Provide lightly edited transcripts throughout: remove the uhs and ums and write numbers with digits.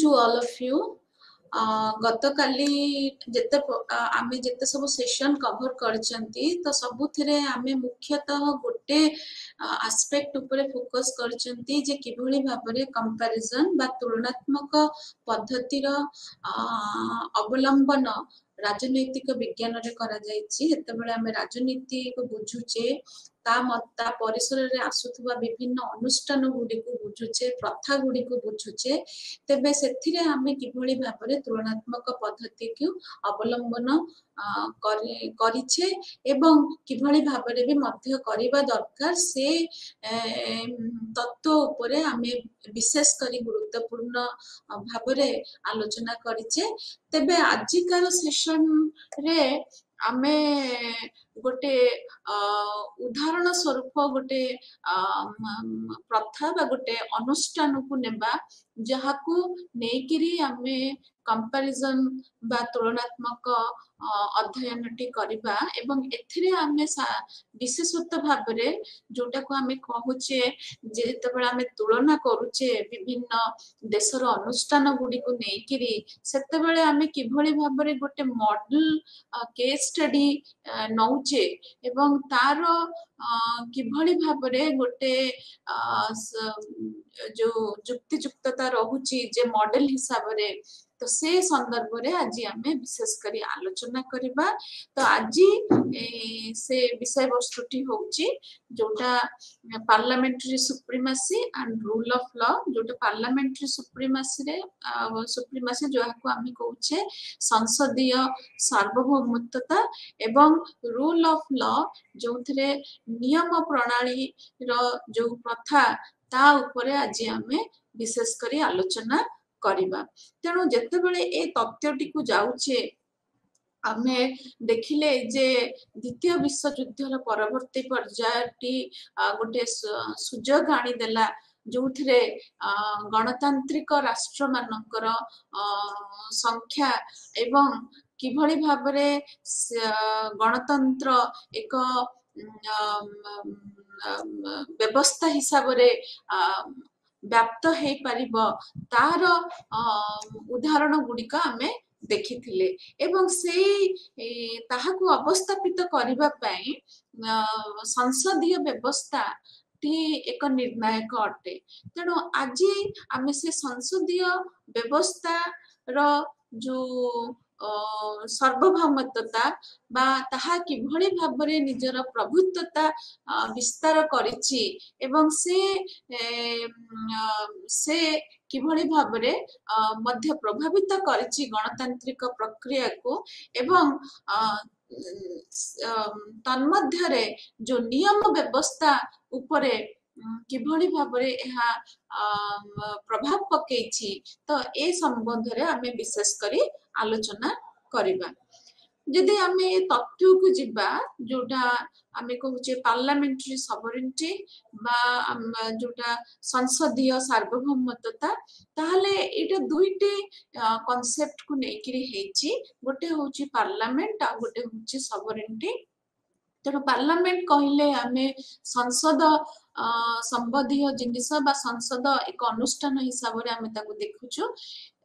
to all of you. गतकाली जेते आमे जेते सब सेशन कवर करचंती तो सबुथिरे आमे मुख्यतः गोटे एस्पेक्ट उपरे फोकस करचंती जे किभଳି भाबरे कंपैरिजन बा तुलनात्मक पद्धतिर अवलंबन राजनैतिक विज्ञान रे करा जायछि। हेतबेले आमे राजनीति को बुझुचे ता परिसर रे आसुथबा विभिन्न अनुष्ठान गुडी को बुझुचे, प्रथा गुडी को बुझुचे। तेबे सेथिरे आमे किभଳି भाबरे तुलनात्मक पद्धति को अवलंबन करिछे एवं किभଳି भाबरे भी मध्य करिबा दरकार से तत्व उपरे आमे विशेष करी गुरुत्वपूर्ण भाबरे आलोचना करिछे। तेबे आजिकार सेशन रे आमे गोटे उदाहरण स्वरूप गोटे प्रथा बा गोटे अनुष्ठान को नेबा जहाकू नेकिरी आमे कंपैरिजन बा तुलनात्मक अध्ययनटी करिबा एवं एथिरे आमे विशेषत्व भाबरे जोटा को आमे कहूचे जे जेतेबेले आमे तुलना करूचे विभिन्न देशर अनुष्ठान गुडी को नेकिरी सेतेबेले आमे किभଳି भाबरे गोटे मॉडल केस स्टडी नौचे एवं तार किभଳି भाबरे गोटे जो जुक्ति जुक्तता रहुची जे मॉडल हिसाब रे तो से संदर्भ रे आज आमे विशेष करी आलोचना करिबा। तो आज से विषय वस्तुटी होची जोटा parliamentary supremacy and rule of law. जोटा पार्लियामेंट्री सुप्रीमेसी जो को आमे कहूचे संसदीय सार्वभौमत्वता एवं रूल ऑफ लॉ जो थरे नियम प्रणाली रो जो प्रथा ता उपरे आज आमे विशेष करी आलोचना करिबा। तेणु जेतेबेले ए तथ्यटी को जाउचे आमे देखिले जे द्वितीय विश्व युद्धर परवर्ती पर्यायटी गोटे सुजोग आनी देला जो थरे गणतांत्रिक राष्ट्र मानकर संख्या एवं किभଳି भाबरे गणतंत्र एक व्यवस्था हिसाब रे व्याप्त हे परिबो तार उदाहरण गुडी का आमे देखिथिले एवं से ताहाकू अवस्थापित करिबा पई संसदीय व्यवस्था टी एक निर्णायक अटे। तेणु आज आमे से संसदीय व्यवस्था रो जो सार्वभौमत्वता बा ताहा किभଳି भाबरे निजर प्रभुत्वता विस्तार करिछि एवं से किभଳି भाबरे मध्य प्रभावित करिछि गणतांत्रिक प्रक्रिया को एवं तन्मध्य रे जो नियम व्यवस्था उपरे किभଳି भाबरे एहा प्रभाव पकेछि तो ए संबंध रे आमे विशेष करी आलोचना करिबा। यदि आमे तथ्य को जिबा जोटा आमे कहूचे पार्लियामेंट्री सॉवरेनिटी बा जोटा संसदीय सार्वभौमत्वता ताहले एटा दुईटी कांसेप्ट को नेकिरी हेची गोटे होची पार्लियामेंट आ गोटे होची सॉवरेनिटी। तेणु पार्लियामेंट कहले आमे संसद संबंधी जिनिस बा संसद एक अनुष्ठान हिसाब रे आमे ताको देखुछु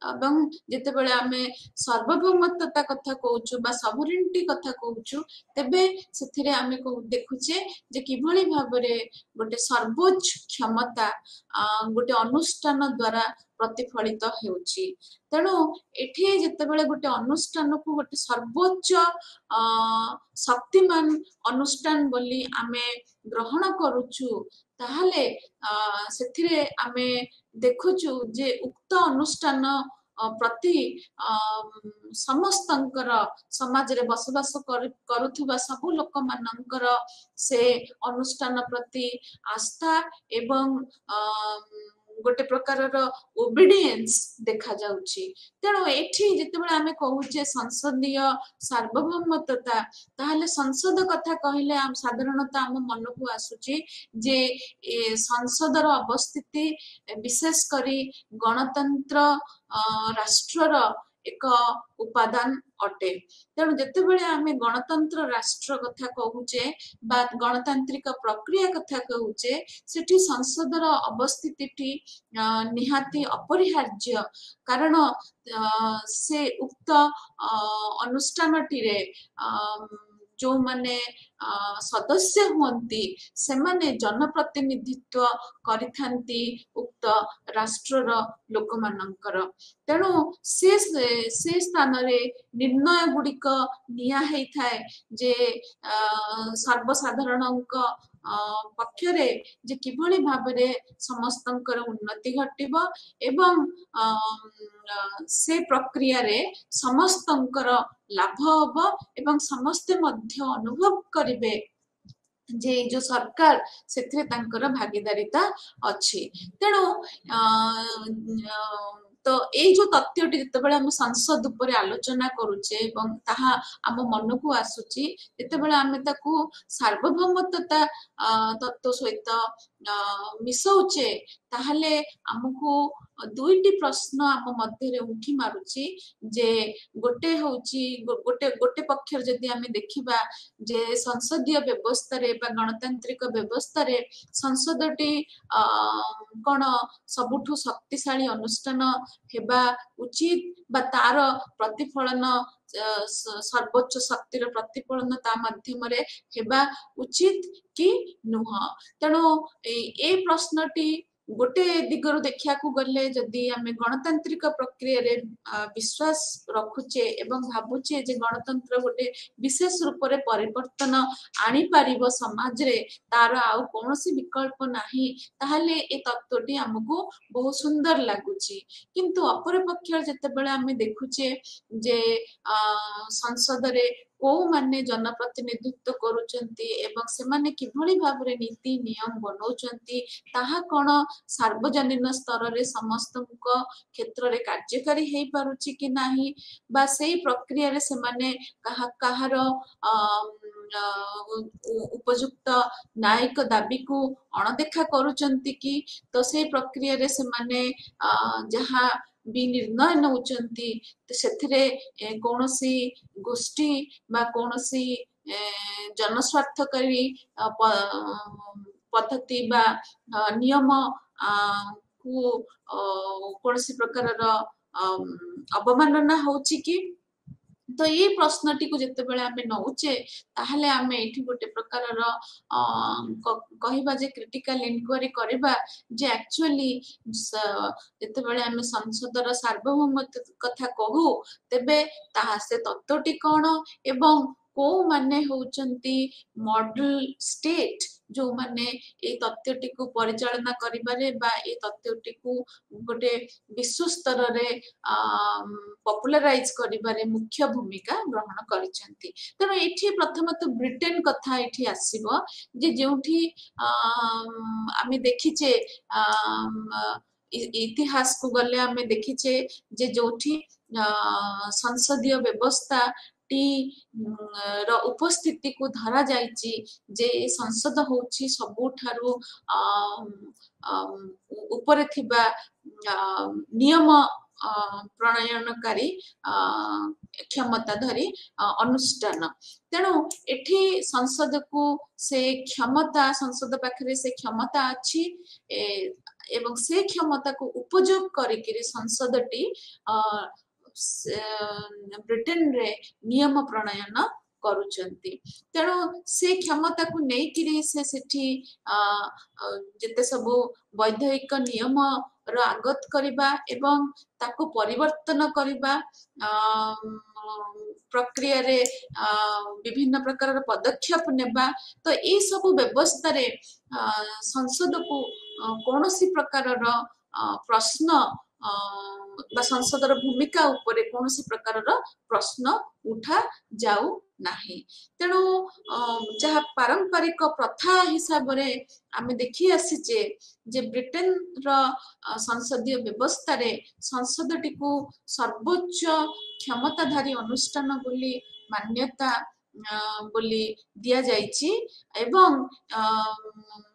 एवं जेतेबेले आमे सार्वभौमत्वता कथा कहूछु बा सॉवरेनिटी कथा कहूछु तेबे सेथिरे आमे देखुचे जे किभଳି भाबरे गोटे सर्वोच्च क्षमता गोटे अनुष्ठान द्वारा प्रतिफलित हेउची। तेणु एठी जेतेबेले गोटे अनुष्ठान को गोटे सर्वोच्च शक्तिमान अनुष्ठान बोली आमे ग्रहण करूछु ताहले सेथिरे आमे देखुछु जे उक्त अनुष्ठान प्रति समस्तंकर समाज रे बसवास करुथुबा सब लोक मानकर से अनुष्ठान प्रति आस्था एवं गोटे प्रकार ओबीडियंस देखा जाउची। तेणु एठी जेतेबेले आमे कहूचे संसदीय सार्वभौमत्वता ताहले संसद कथा कहले आम साधारणतः आम मन को आसुची जे संसदर अवस्थिति विशेष करी गणतंत्र राष्ट्रर एक उपादान अटे। तेणु जितेबाला आम गणतंत्र राष्ट्र कथा कहूचे बा गणतांत्रिक प्रक्रिया कथा कहूचे सेठी संसदर अवस्थिति निहाती अपरिहार्य कारण से उक्त अनुष्ठानटिरे जो माने सदस्य हुंती से माने जनप्रतिनिधित्व करिथांती उक्त राष्ट्रर लोक मानकर। तेणु से स्थान रे निर्णय गुड़िक निया हेई थाए जे सर्वसाधारणक पक्षरे जे किभली भाबरे समस्तंकर उन्नति घटिबो एवं से प्रक्रिया रे समस्तंकर लाभ हबो एवं समस्ते मध्य अनुभव करिवे जे जो सरकार से भागीदारिता अच्छी। तेणु तो ये जो तथ्यटी जितेबाला आम संसद उपर आलोचना करुचे आम मन को आसुची जितेबाला आम ताकू सार्वभौमत्वता तत्व सहित मिसौचे ताहले आमको दुईटी प्रश्न आम मध्य उठी मारुची जे गोटे होची गोटे गोटे पक्षर जदि आम देखिबा जे संसदीय व्यवस्था रे बा गणतांत्रिक व्यवस्था रे संसदटी कौन सबुठु शक्तिशाली अनुष्ठान हेबा उचित बा तार प्रतिफलन सर्वोच्च शक्तिर प्रतिफलन ता माध्यम रे हेबा उचित कि नुह। तेणु ए प्रश्नटी गोटे दिगरु देखिया को गले जदि आम गणतांत्रिक प्रक्रिया रे विश्वास रखुचे एवं भाबुचे जे गणतंत्र गोटे विशेष रूप रे परिवर्तन आनी पारिबो समाज रे तार आउ कोनोसी विकल्प नाही ताहले ए तत्वटी हमको बहुत सुंदर लागुची। किंतु अपर पक्ष जेतेबेले आम देखुचे जे संसद रे को माने जनप्रतिनिधित्व करुचंती एवं से माने किभली भाबरे नीति नियम बनौचंती ताहा कोन सार्वजनिक स्तर रे समस्त क्षेत्र रे कार्यकारी हेई पारुची कि नाही बा सेही प्रक्रिया रे से माने कहार उपयुक्त न्यायिक दाबी को अणदेखा करुचंती कि तो से प्रक्रिया रे से माने जहा भी निर्णय नौचंती सेथिरे कोनोसी गोष्ठी बा कोनोसी जनस्वार्थकारी पद्धति बा नियम को कोनोसी प्रकार अवमानना होची कि तो ये प्रश्नटी को जितेबाला आम नौचे ताहले आम ये गोटे प्रकार कहवा जे क्रिटिकल इनक्वारी करबा जे एक्चुअली जितेबाला आम संसदर सार्वभौमत्व कथा कहू तेबे ताहा से तत्वटी कौन एवं को माने होचंती मॉडल स्टेट जो माने ए तथ्यटी को परिचालना करिबारे बा ए तथ्यटी को गोटे विश्व स्तर रे पॉपुलराइज करिबारे मुख्य भूमिका ग्रहण करिसेंती। तेणु एठी प्रथमत ब्रिटेन कथा एठी आसीबो जे जोठी आमे देखिचे इतिहास को गले आमे देखिचे जे जोठी संसदीय व्यवस्था रो उपस्थिति को धरा जाइची जे संसद होची सबुठारु ऊपर थिबा नियम प्रणयनकारी क्षमताधारी अनुष्ठान। तेणु एठी संसद को से क्षमता संसद पाखरे से क्षमता अच्छी एवं से क्षमता को उपयोग करिकिरी संसदटी ब्रिटेन रे नियम प्रणयन करुचंती। तेणु से क्षमता को नेकिरी से सेठी जेते सबु वैधानिक नियम रो आगत करिबा एवं ताको परिवर्तन करिबा प्रक्रिया रे विभिन्न प्रकार पदक्षेप नेबा तो ये सब व्यवस्था रे संसद को कोनोसी प्रकार प्रश्न संसदर भूमिका उपरे कोनोसी प्रकार प्रश्न उठा जाऊ नाही। तेणु जहा पारंपरिक प्रथा हिसाब रे आमे देखि आसीचे जे ब्रिटेन रो संसदीय व्यवस्था रे संसदटी को सर्वोच्च क्षमताधारी अनुष्ठान बोली मान्यता बोली दिया जाइछि एवं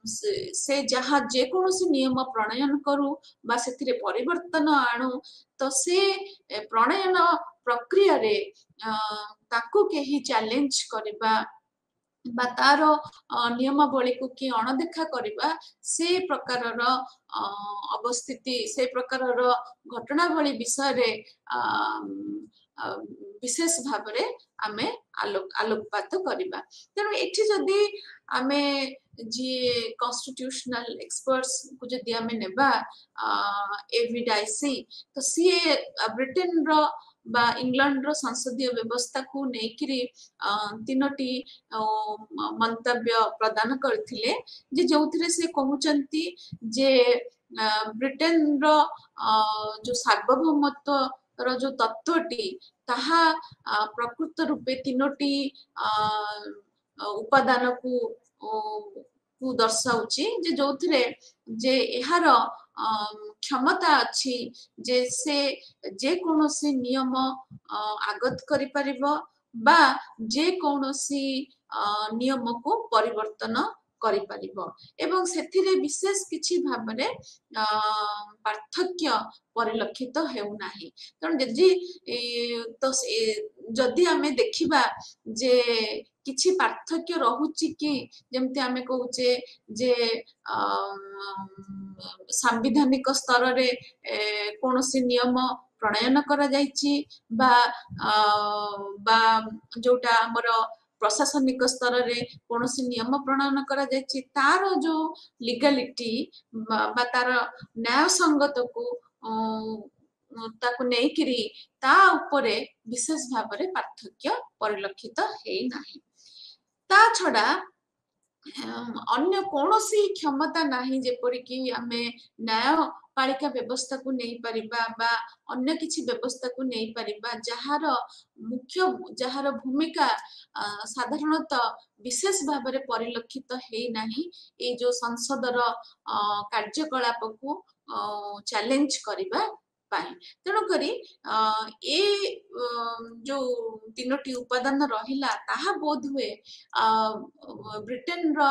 से जहाँ जे कौन नियम प्रणयन करू बा से परिवर्तन आणु तो से प्रणयन प्रक्रिया रे ताकू केही चैलेंज करबा बा तार नियमावली को कि अणदेखा करबा से प्रकारर अवस्थिति से प्रकारर घटनावली विषय रे विशेष भाव रे आमे आलोकपात करबा तेणु एठी जदि आमे जी कॉन्स्टिट्यूशनल एक्सपर्ट्स को जदि आमे नेबा एविडाइसी तो सी ब्रिटेन रो बा इंग्लैंड रो संसदीय व्यवस्था को नेकिरी तीनोटी मंतव्य प्रदान करथिले जे जोथिरे से कहउचंती जे ब्रिटेन रो जो सार्वभौमत्व रो जो तत्वटी ताहा प्रकृत रूपे तीनोटी उपादान को दर्शाउची जे जोथिरे जे एहार क्षमता अच्छी जे से जे कौनसी नियम आगत करि परिबो बा जे कौनसी नियम को परिवर्तन करि परिबो एवं सेथिरे विशेष किछि भाबरे पार्थक्य परिलक्षित हेउ नाही तण जदि तो जदि आमे देखिबा जे किछि पार्थक्य रहुछि कि जेमति आमे कहूचे जे सांविधानिक स्तर रे कौनसी नियम प्रणयन करा जाइछि बा जोटा हमर प्रशासनिक स्तर रे कौनसी नियम प्रणयन करा जाइछि तार जो लीगलिटी बा तार न्याय संगत को ताकु नेकिरी ता उपरे विशेष भाबरे पार्थक्य परिलक्षित हेइ नाही ता छडा अन्य कौनसी क्षमता नाही जेपरि कि आमे न्यायपालिका व्यवस्था को नहीं परिबा बा अन्य किछि व्यवस्था को नहीं परिबा जहार मुख्य जहार भूमिका साधारणतः विशेष भाबरे परिलक्षित हेइ नाही ए जो संसदर कार्यकलाप को चैलेंज करिबा तेणु करी ए जो तीनोटी उपादान रहिला ताहा बोध हुए ब्रिटेन रो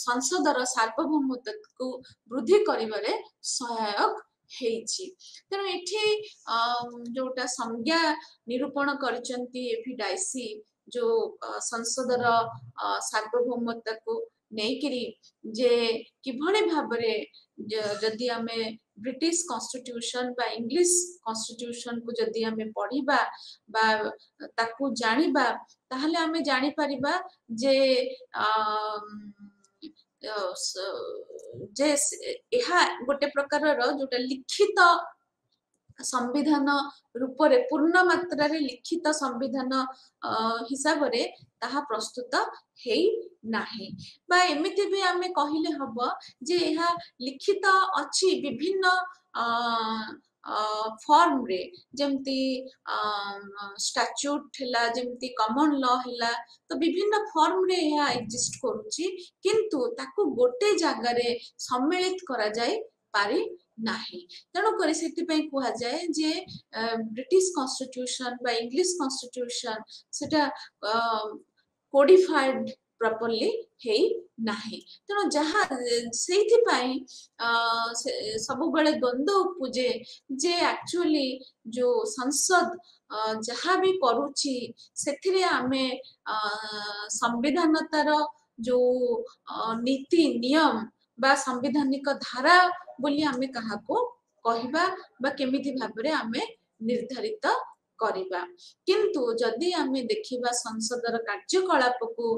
संसदर सार्वभौमत्व को वृद्धि करिबारे सहायक हेछि तेणु एठी जोटा संज्ञा निरूपण करचंती एफिडाइसी जो संसदर सार्वभौमत्व को नेकिरी जे किभଳି भाबरे जदि आमे ब्रिटिश कॉन्स्टिट्यूशन बा इंग्लिश कॉन्स्टिट्यूशन को जदि आमे पढ़िबा बा ताकू जानिबा ताहले आमे जानि परिबा जे जे एहा गोटे प्रकार रो जोटा लिखित संविधान रूप रे पूर्ण मात्रा रे लिखित संविधान हिसाब रे ताहा प्रस्तुत हेइ नाही बा एमिति भी आमे कहिले हबो जे एहा लिखित अछि विभिन्न फॉर्म रे जेमती स्टैट्यूट हिला जेमती कॉमन लॉ हिला तो विभिन्न फॉर्म रे एहा एग्जिस्ट करूची किंतु ताकू गोटे जागा रे सम्मिलित करा जाय पारि नाही तेणु करी सेति पई कुहा जाय जे ब्रिटिश कॉन्स्टिट्यूशन बा इंग्लिश कॉन्स्टिट्यूशन सेटा कोडिफाइड प्रॉपर्ली हेइ नाही तेणु जहाँ सेति पई सब बेले द्वंद्व उपजे जे एक्चुअली जो संसद जहाँ भी करूची सेथिरे आमे संविधानतार जो नीति नियम बा संविधानिक धारा बोली आमे कहा को कहिबा बा केमिति भाबरे आमे निर्धारित करिबा किंतु जदि आमे देखिबा संसदर कार्यकलाप को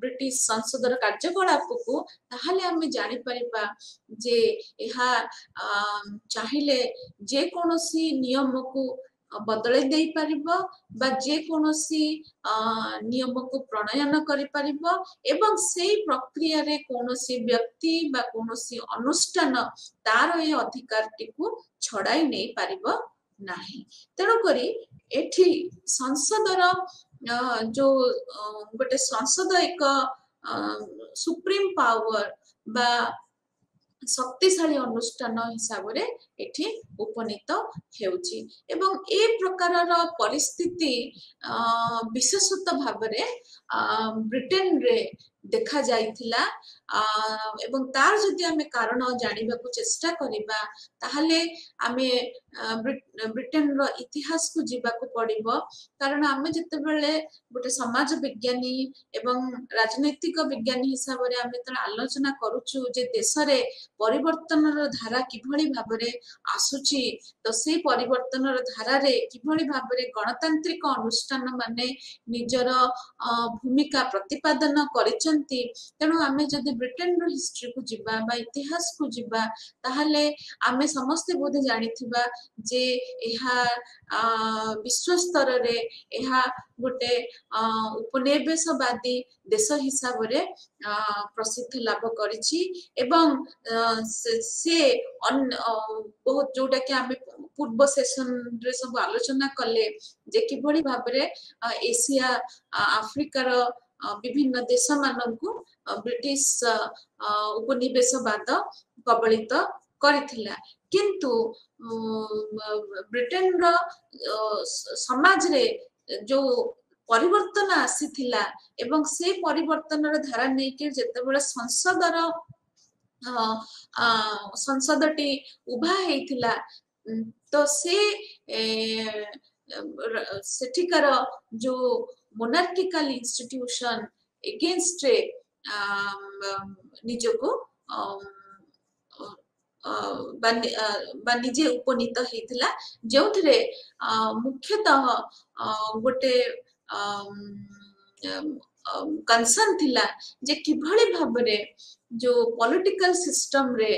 ब्रिटिश संसदर कार्यकलाप को ताहले आमे जानि परिबा जे एहा चाहिले जे कोनोसी नियम को बदले दे पारिबो बा जे कोनोसी नियम को प्रणयन करि पारिबो एवं सेही प्रक्रिया रे कोनोसी व्यक्ति बा कोनोसी अनुष्ठान तार ए अधिकार टिकु छडाई नै पारिबो नाही तेणु करी एठी संसदर जो गोटे संसद एक सुप्रीम पावर बा शक्तिशाली अनुष्ठान हिसाब रे एठी उपनीत हेउची एवं ए प्रकारर परिस्थिति विशेषतः भाव रे ब्रिटेन रे देखा जाइथिला एवं तार जदि आमे कारण जानिबा को चेष्टा करिबा ताहले आमे ब्रिटेन रो इतिहास को जीवा को पड़िबो कारण आमे जते बेले गोटे समाज विज्ञानी एवं राजनैतिक विज्ञानी हिसाब रे आमे त आलोचना करूछु जे देश रे परिवर्तनर धारा किभଳି भाबरे आसुची तो से परिवर्तनर धारा रे किभଳି भाबरे गणतांत्रिक अनुष्ठान माने निजर भूमिका प्रतिपादन करिसंती तेणु आमे जदि ब्रिटेन रो हिस्ट्री को जीवा बा इतिहास को जीवा ताहले आमे समस्त बोधे जानिथिबा जे एहा विश्व स्तर रे एहा गोटे उपनिवेशवादी देश हिसाब रे प्रसिद्ध लाभ करिछि एवं से बहुत जोटा कि आमे पूर्व सेशन रे सब आलोचना कले जे किभଳି भाबरे एशिया आफ्रिकार विभिन्न देश मानकु ब्रिटिश उपनिवेशवाद कबलित करिथिला किंतु ब्रिटेन रो समाज रे जो परिवर्तन आसीथिला एवं से परिवर्तन रो धारा नै के जेतेबेले संसदटी उभा हेइथिला तो से सेठिकार जो मोनार्किकल इंस्टीट्यूशन एगेंस्ट रे निजको निजे उपनीत हेइथिला जोथरे मुख्यतः गोटे कंसर्न थिला जे किभଳି भाबरे जो पॉलिटिकल सिस्टम रे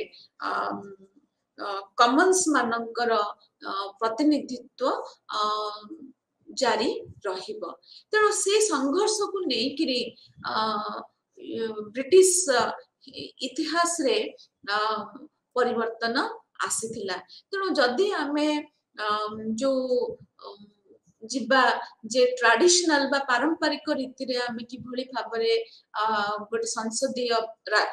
कॉमन्स मानकर प्रतिनिधित्व जारी रहिबो तेणु से संघर्ष को नेकिरी ब्रिटिश इतिहास रे परिवर्तन आसीथिला तेणु जदि आमे जो जिबा जे ट्रेडिशनल बा पारंपरिक रीति रे आमे किभଳି भाबरे गोटे संसदीय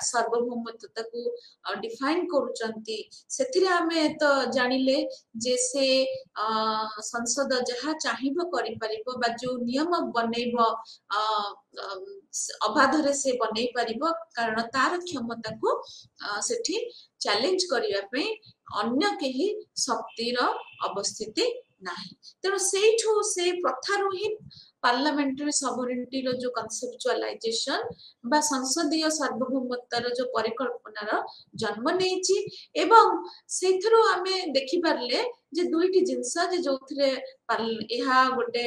सार्वभौमत्वता को डिफाइन करूचंती सेथिरे आमे तो जानिले जे से संसद जहा चाहिबो करि परिबो बा जो नियम बनेइबो अबाधरे से बनेइ परिबो कारण तार क्षमता को सेठी चैलेंज करिया पे अन्य केही शक्तिर अवस्थिति नाही तेणु सेठू से प्रथारू ही पार्लियामेंटरी सॉवरेनिटी रो जो कॉन्सेप्चुअलाइजेशन बा संसदीय सार्वभौमत्वर जो परिकल्पनार जन्म नेछि एवं सेथरो आमे देखि पारले जे दुईटी जिंस जे जोथरे एहा गोटे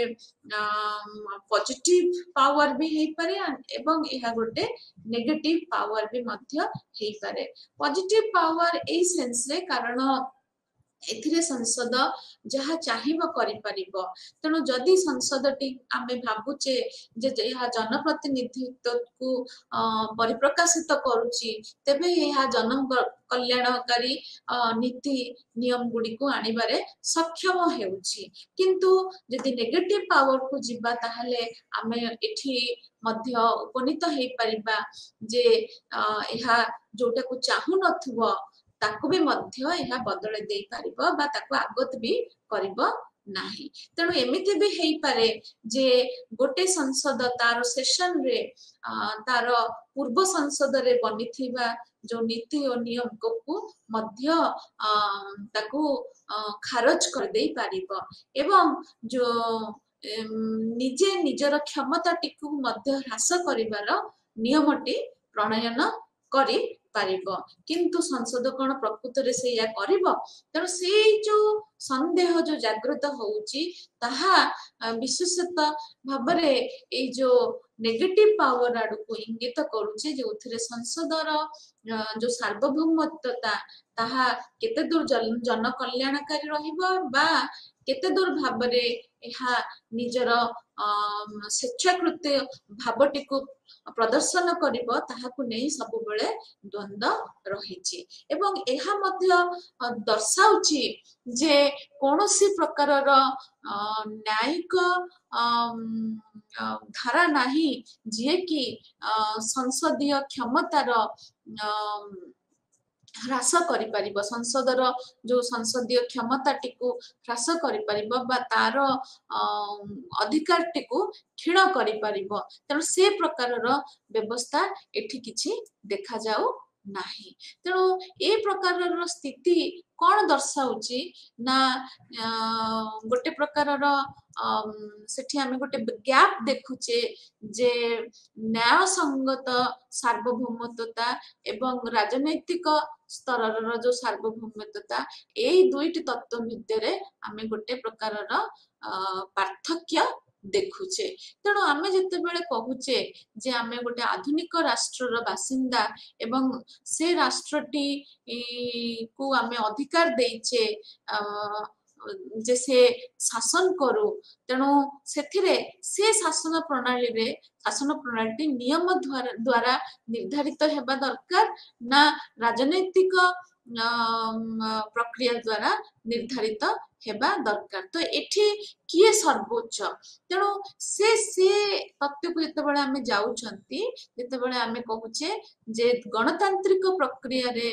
पॉजिटिव पावर भी हेई पारे एवं एहा गोटे नेगेटिव पावर भी मध्य हेई पारे पॉजिटिव पावर ए सेंस रे कारण एथिरे संसद जहा चाहिबो करि परिबो तेणु जदि संसदटी आमे भाबुचे जे यह जनप्रतिनिधित्व को परिप्रकाशित करूची तेबे यह जन कल्याणकारी नीति नियम गुडी को आनिबारे सक्षम हेउची किंतु जदि नेगेटिव पावर को जिबा ताहले आमे एठी मध्य उपनीत हेई परिबा जे यह जोटा को चाहु नथुबो ताको भी मध्य यह बदले दे पारिबो बा ताको आगत भी करिबो नाही तेणु एमिति भी हेई पारे जे गोटे संसद तार सेशन रे तार पूर्व संसद रे बनिथिबा जो नीति और नियम को मध्य ताको खारज कर दे पारिबो एवं जो निजे निजर क्षमता टिकु मध्य ह्रास करिवार नियमटी प्रणयन करि पारिबो किंतु संसद कोन प्रकृत रे से या करिबो तेणु से जो संदेह जो जागृत होउची ताहा विशेषतः भाबरे ए जो नेगेटिव पावर आडु को इंगित करूचे जे उथरे संसदर जो सार्वभौमत्वता ताहा केते दूर जन कल्याणकारी रहिबो बा केते दूर भाबरे एहा निजर स्वेच्छाकृत भावटी को प्रदर्शन करिबो ताहाकु नै सब बेले द्वंद्व रहिछि एवं एहा मध्य दर्शाउछि जे कोनोसी प्रकारर न्यायिक धारा नाही जे कि संसदीय क्षमतार ह्रास करिपारिबो संसदर जो संसदीय क्षमताटिकु ह्रास करिपारिबो बा तार अधिकारटिकु क्षीण करिपारिबो तेणु से प्रकारर व्यवस्था एठी किछि देखा जाऊ नाही तेणु ए प्रकारर स्थिति कौन दर्शाउची ना गोटे प्रकारर सेठी आमे गोटे गैप देखुचे जे न्याय संगत सार्वभौमत्वता एवं राजनैतिक स्तर जो सार्वभौमत्वता एई दुईटी तत्व भितर आमे गोटे प्रकारर पार्थक्य देखुचे तेणु आमे जेतेबेले कहूचे जे आमे गोटे आधुनिक राष्ट्रर बासिंदा एवं से राष्ट्रटी को आमे अधिकार देइचे जे से शासन करू तेणु सेथिरे से शासन प्रणाली नियम द्वारा निर्धारित हेबा दरकार ना राजनैतिक प्रक्रिया द्वारा निर्धारित हेबा दरकार तो एठी किए सर्वोच्च तेणु से तत्व को जेतेबेले आमे जाउछंती जेतेबेले आमे कहूचे जे गणतांत्रिक प्रक्रिया रे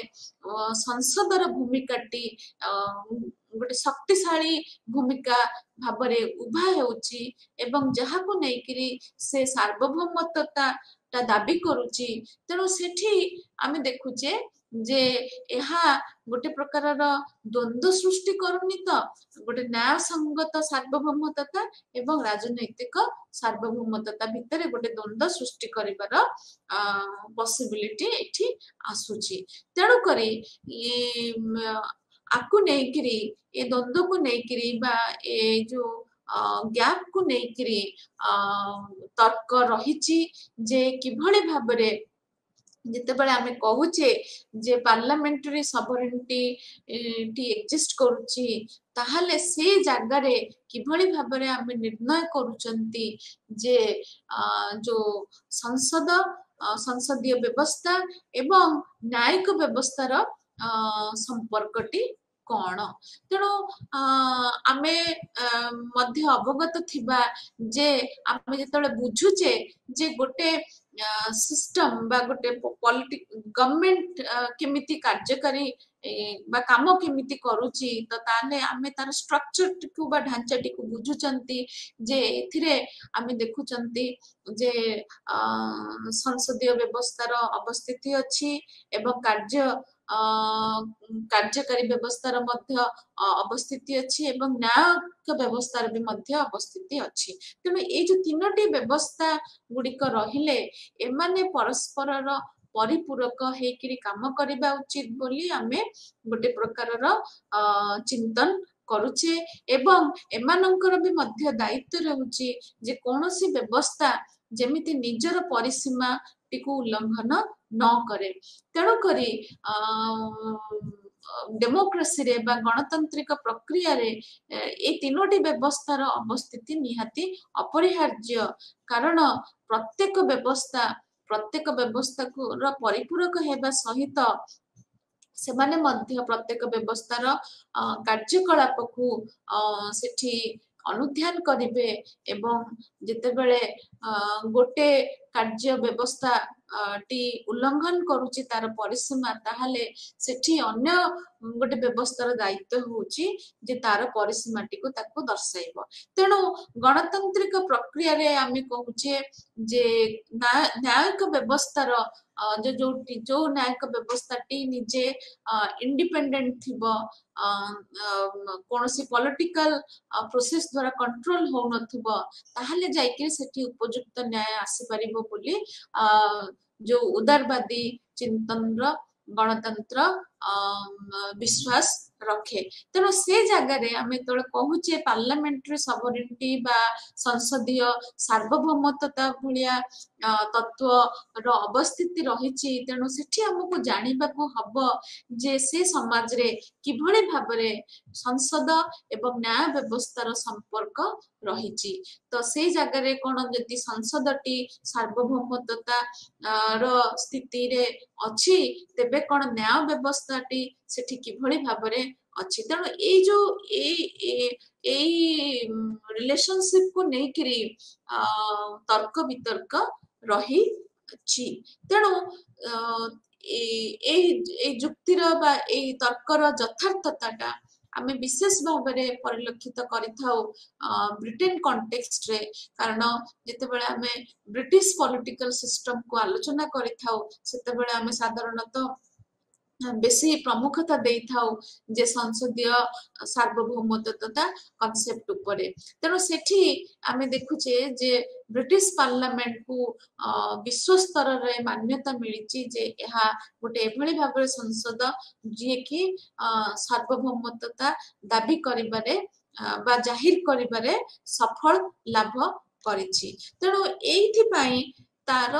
संसदर भूमिकाटी गोटे शक्तिशाली भूमिका भाबरे उभा हेउची एवं जहाको नेकिरी से सार्वभौमत्वता दाबी करूची तेणु सेठी आमे देखुचे जे एहा गोटे प्रकारर द्वंद्व सृष्टि करूनी तो गोटे न्याय संगत सार्वभौमत्वता एवं राजनैतिक सार्वभौमत्वता भितर गोटे द्वंद्व सृष्टि करिवार पॉसिबिलिटी एठी आसुची तेणु करी आकु नेकिरी ए द्वंद्व को नेकिरी बा ए जो गैप को नेकिरी तर्क रहिची जे किभଳି भाबरे जेतेबेले आमे कहूचे जे पार्लियामेंटरी सॉवरेनिटी टी एग्जिस्ट करूची ताहले से जगारे किभଳି भाबरे आमे निर्णय करूचंती जे जो संसद संसदीय व्यवस्था एवं न्यायिक व्यवस्थार संपर्कटी कौन तेणु आमे मध्य अवगत थिबा जे आमे जेतेबेले बुझुचे जे गोटे सिस्टम बा गोटे गवर्नमेंट केमिति कार्यकारी बा काम केमिति करूची तो ताने आमे तार स्ट्रक्चर टिकु बा ढांचा टिकु बुझुचंती जे एथिरे आमे देखुचंती जे संसदीय व्यवस्थार अवस्थिति अछि एवं कार्यकारी व्यवस्थार मध्य अवस्थिति अछि एवं न्यायिक व्यवस्थार भी मध्य अवस्थिति अछि तेणु ए जो तीनोटी व्यवस्था गुड़िक रहिले एमाने परस्परर परिपूरक हेकिरी काम करिबा उचित बोली आमे गोटे प्रकारर चिंतन करूचे एवं एमानंकर भी मध्य दायित्व रहउची जे कोनोसी व्यवस्था जेमिति निजर परिसीमा टिकु उल्लंघन न करे तेणु करी डेमोक्रेसी रे बा गणतांत्रिक प्रक्रिया रे ए तीनोटी व्यवस्थार अवस्थिति निहाती अपरिहार्य कारण प्रत्येक व्यवस्था को परिपूरक हेबा सहित सेमाने मध्य प्रत्येक व्यवस्थार कार्यकलाप को सेठी अनुध्यान करिवे एवं जेतेबेले गोटे कार्य व्यवस्था टी उल्लंघन करूची तार परिसीमा ताहाले सेठी अन्य गोटे व्यवस्थार दायित्व होची जे तार परिसीमा टी को ताको दर्शाइबो तेणु गणतांत्रिक प्रक्रिया रे आमे कहूचे जे न्यायिक व्यवस्थार जो न्यायिक व्यवस्था टी निजे इंडिपेंडेंट थिबो कोनोसी पॉलिटिकल प्रोसेस द्वारा कंट्रोल हो नथुबो ताहाले जायकि सेठी उपयुक्त न्याय आसी परिबो बोली जो उदारवादी चिंतन गणतंत्र विश्वास रखे तेणु से जगार आम जो कहूचे पार्लियामेंटरी सॉवरेनिटी बा संसदीय सार्वभौमत्वता भाया तत्व अवस्थिति रही तेणु सेठी हमको जानवा हम जे से समाज रे किभଳି भाबरे संसद एवं न्याय व्यवस्थार संपर्क रही तो से जगार कौन जदि संसदटी सार्वभौमत्वता स्थिति रे अच्छी तेबे कौन न्याय व्यवस्थाटी सेठी किभଳି भाबरे अच्छी तेणु ये जो रिलेशनशिप को लेकरी तर्क वितर्क रही तेणु এই ଯୁକ୍ତିର ବା ଏଇ ତର୍କର ଯଥାର୍ଥତାଟା ଆମେ ବିଶେଷ ଭାବରେ ପରିଲକ୍ଷିତ କରିଥାଉ ବ୍ରିଟେନ କଣ୍ଟେକ୍ସଟରେ। କାରଣ ଯେତେବେଳେ ଆମେ ବ୍ରିଟିଶ ପଲିଟିକାଲ ସିଷ୍ଟମକୁ ଆଲୋଚନା କରିଥାଉ ସେତେବେଳେ ଆମେ ସାଧାରଣତଃ ବେଶୀ ପ୍ରମୁଖତା ଦେଇଥାଉ ଯେ ସଂସଦୀୟ ସାର୍ବଭୌମତ୍ୱ କନସେପ୍ଟ ଉପରେ। ତେଣୁ ସେଠି ଆମେ ଦେଖୁଛେ ଯେ ବ୍ରିଟିଶ ପାର୍ଲାମେଣ୍ଟକୁ ବିଶ୍ୱ ସ୍ତରରେ ମାନ୍ୟତା ମିଳିଛି ଯେ ଏହା ଗୋଟେ ଏଭଳି ଭାବରେ ସଂସଦ ଯିଏକି ସାର୍ବଭୌମତ୍ୱ ଦାବି କରିବାରେ ବା ଜାହିର କରିବାରେ ସଫଳ ଲାଭ କରିଛି। ତେଣୁ ଏଇଥିପାଇଁ ତାର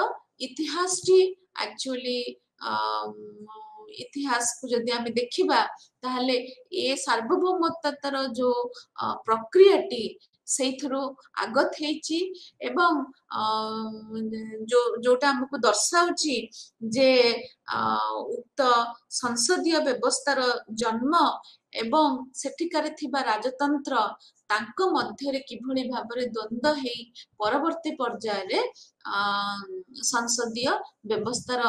ଇତିହାସଟି ଆକ୍ଚୁଆଲି ଇତିହାସକୁ ଯଦି ଆମେ ଦେଖିବା ତାହେଲେ ଏ ସାର୍ବଭୌମତ୍ୱର ଯୋଉ ପ୍ରକ୍ରିୟାଟି ସେଇଥିରୁ ଆଗତ ହେଇଛି ଏବଂ ଯୋଉଟା ଆମକୁ ଦର୍ଶାଉଛି ଯେ ଉକ୍ତ ସଂସଦୀୟ ବ୍ୟବସ୍ଥାର ଜନ୍ମ ଏବଂ ସେଠିକାରେ ଥିବା ରାଜତନ୍ତ୍ର ତାଙ୍କ ମଧ୍ୟରେ କିଭଳି ଭାବରେ ଦ୍ୱନ୍ଦ୍ୱ ହେଇ ପରବର୍ତ୍ତୀ ପର୍ଯ୍ୟାୟରେ ସଂସଦୀୟ ବ୍ୟବସ୍ଥାର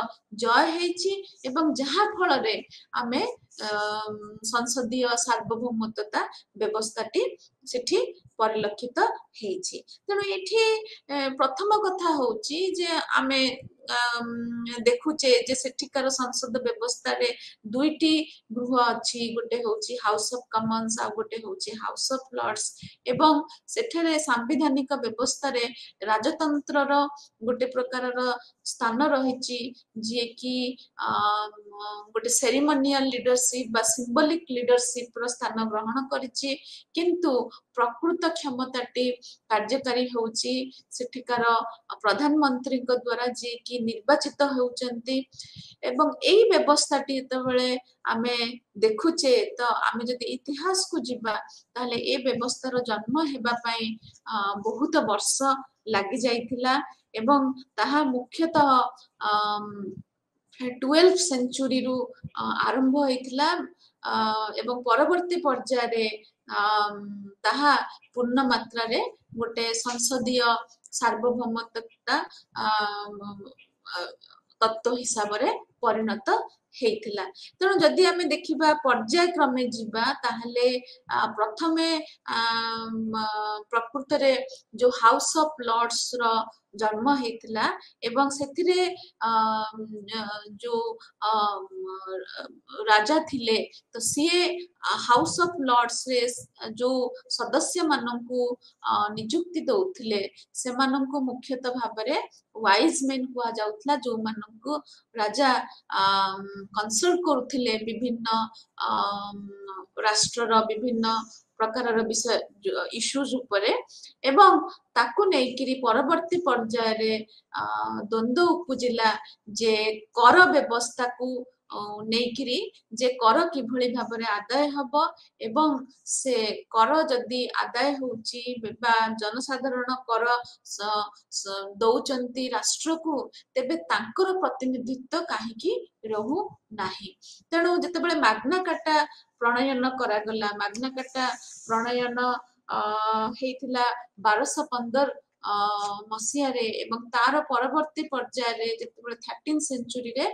ଜୟ ହେଇଛି ଏବଂ ଯାହା ଫଳରେ ଆମେ ସଂସଦୀୟ ସାର୍ବଭୌମତ୍ୱ ବ୍ୟବସ୍ଥାଟି ସେଠି ପରିଲକ୍ଷିତ ହେଇଛି। ତେଣୁ ଏଠି ପ୍ରଥମ କଥା ହଉଛି ଯେ ଆମେ ଦେଖୁଛେ ଯେ ସେଠିକାର ସଂସଦ ବ୍ୟବସ୍ଥାରେ ଦୁଇଟି ଗୃହ ଅଛି, ଗୋଟେ ହଉଛି ହାଉସ ଅଫ କମନ୍ସ ଆଉ ଗୋଟେ ହଉଛି ହାଉସ ଅଫ ଲର୍ଡସ ଏବଂ ସେଠାରେ ସାମ୍ବିଧାନିକ ବ୍ୟବସ୍ଥାରେ ରାଜତନ୍ତ୍ରର ଗୋଟେ ପ୍ରକାରର ସ୍ଥାନ ରହିଛି ଯିଏକି ଗୋଟେ ସେରିମୋନିଆଲ ଲିଡରସିପ ବା ସିମ୍ବଲିକ ଲିଡରସିପ ର ସ୍ଥାନ ଗ୍ରହଣ କରିଛି, କିନ୍ତୁ ପ୍ରକୃତ କ୍ଷମତାଟି କାର୍ଯ୍ୟକାରୀ ହଉଛି ସେଠିକାର ପ୍ରଧାନମନ୍ତ୍ରୀଙ୍କ ଦ୍ଵାରା ଯିଏକି ନିର୍ବାଚିତ ହେଉଛନ୍ତି। ଏବଂ ଏଇ ବ୍ୟବସ୍ଥାଟି ଯେତେବେଳେ ଆମେ ଦେଖୁଛେ ତ ଆମେ ଯଦି ଇତିହାସକୁ ଯିବା ତାହେଲେ ଏ ବ୍ୟବସ୍ଥାର ଜନ୍ମ ହେବା ପାଇଁ ବହୁତ ବର୍ଷ ଲାଗି ଯାଇଥିଲା ଏବଂ ତାହା ମୁଖ୍ୟତଃ 12th ସେଞ୍ଚୁରୀରୁ ଆରମ୍ଭ ହେଇଥିଲା ଏବଂ ପରବର୍ତ୍ତୀ ପର୍ଯ୍ୟାୟରେ ତାହା ପୂର୍ଣ୍ଣ ମାତ୍ରାରେ ଗୋଟେ ସଂସଦୀୟ ସାର୍ବଭୌମତ୍ୱ ତତ୍ତ୍ୱ ହିସାବରେ ପରିଣତ ହେଇଥିଲା। ତେଣୁ ଯଦି ଆମେ ଦେଖିବା ପର୍ଯ୍ୟାୟକ୍ରମେ ଯିବା ତାହେଲେ ପ୍ରଥମେ ପ୍ରକୃତରେ ଯୋଉ ହାଉସ ଅଫ ଲର୍ଡସ ର ଜନ୍ମ ହେଇଥିଲା ଏବଂ ସେଥିରେ ଯୋଉ ରାଜା ଥିଲେ ତ ସିଏ ହାଉସ ଅଫ ଲର୍ଡସ ରେ ଯୋଉ ସଦସ୍ୟ ମାନଙ୍କୁ ନିଯୁକ୍ତି ଦଉଥିଲେ ସେମାନଙ୍କୁ ମୁଖ୍ୟତଃ ଭାବରେ ୱାଇଜ ମେନ୍ କୁହାଯାଉଥିଲା, ଯୋଉମାନଙ୍କୁ ରାଜା କନସଲ୍ଟ କରୁଥିଲେ ବିଭିନ୍ନ ରାଷ୍ଟ୍ରର ବିଭିନ୍ନ ପ୍ରକାରର ବିଷୟ ଇସ୍ୟୁଜ ଉପରେ ଏବଂ ତାକୁ ନେଇକିରି ପରବର୍ତ୍ତୀ ପର୍ଯ୍ୟାୟରେ ଦ୍ୱନ୍ଦ୍ୱ ଉପୁଜିଲା ଯେ କର ବ୍ୟବସ୍ଥାକୁ ନେଇକିରି ଯେ କର କିଭଳି ଭାବରେ ଆଦାୟ ହବ ଏବଂ ସେ କର ଯଦି ଆଦାୟ ହଉଛି ବା ଜନସାଧାରଣ କର ଦଉଛନ୍ତି ରାଷ୍ଟ୍ରକୁ ତେବେ ତାଙ୍କର ପ୍ରତିନିଧିତ୍ୱ କାହିଁକି ରହୁ ନାହିଁ। ତେଣୁ ଯେତେବେଳେ ମାଗ୍ନା କାର୍ଟା ପ୍ରଣୟନ କରାଗଲା, ମାଗ୍ନା କାର୍ଟା ପ୍ରଣୟନ ହେଇଥିଲା 1215 ମସିହାରେ ଏବଂ ତାର ପରବର୍ତ୍ତୀ ପର୍ଯ୍ୟାୟରେ ଯେତେବେଳେ 13th ସେଞ୍ଚୁରୀରେ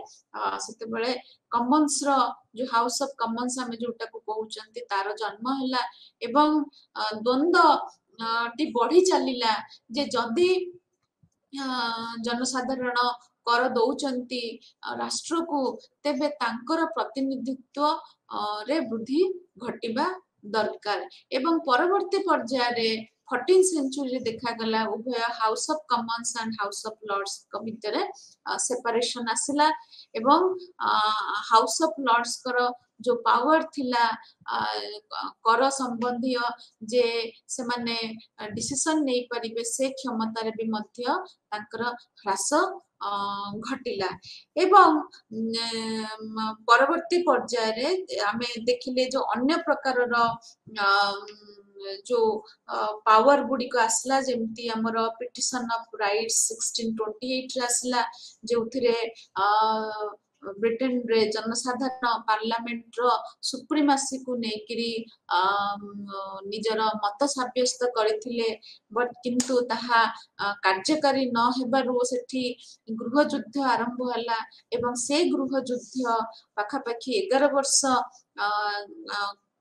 ସେତେବେଳେ କମନ୍ସ ର ଯୋଉ ହାଉସ ଅଫ କମନ୍ସ ଆମେ ଯୋଉଟାକୁ କହୁଛନ୍ତି ତାର ଜନ୍ମ ହେଲା ଏବଂ ଦ୍ୱନ୍ଦ୍ୱ ଟି ବଢି ଚାଲିଲା ଯେ ଯଦି ଜନସାଧାରଣ କର ଦଉଛନ୍ତି ରାଷ୍ଟ୍ରକୁ ତେବେ ତାଙ୍କର ପ୍ରତିନିଧିତ୍ୱ ରେ ବୃଦ୍ଧି ଘଟିବା ଦରକାର ଏବଂ ପରବର୍ତ୍ତୀ ପର୍ଯ୍ୟାୟରେ 14th ସେଞ୍ଚୁରୀରେ ଦେଖାଗଲା ଉଭୟ House of Commons and House of ଲର୍ଡସଙ୍କ ଭିତରେ ସେପାରେସନ ଆସିଲା ଏବଂ ହାଉସ ଅଫ ଲର୍ଡସଙ୍କର ଯୋଉ ପାୱାର ଥିଲା କର ସମ୍ବନ୍ଧୀୟ ଯେ ସେମାନେ ଡିସିସନ ନେଇପାରିବେ ସେ କ୍ଷମତାରେ ବି ମଧ୍ୟ ତାଙ୍କର ହ୍ରାସ ଘଟିଲା ଏବଂ ପରବର୍ତ୍ତୀ ପର୍ଯ୍ୟାୟରେ ଆମେ ଦେଖିଲେ ଯୋଉ ଅନ୍ୟ ପ୍ରକାରର ଯୋଉ ପାୱାର ଗୁଡିକ ଆସିଲା ଯେମିତି ଆମର ପିଟିସନ ଅଫ ରାଇଟ୍ସ 1628 ରେ ଆସିଲା, ଯୋଉଥିରେ ब्रिटेन रे जनसाधारण पार्लियामेंट रो सुप्रीमासी को नेकिरी निजर मत साब्यस्त करथिले बट किंतु ताहा कार्यकारी न हेबारु सेठी गृह युद्ध आरंभ हला एवं से गृह युद्ध पाखापाखि 11 वर्ष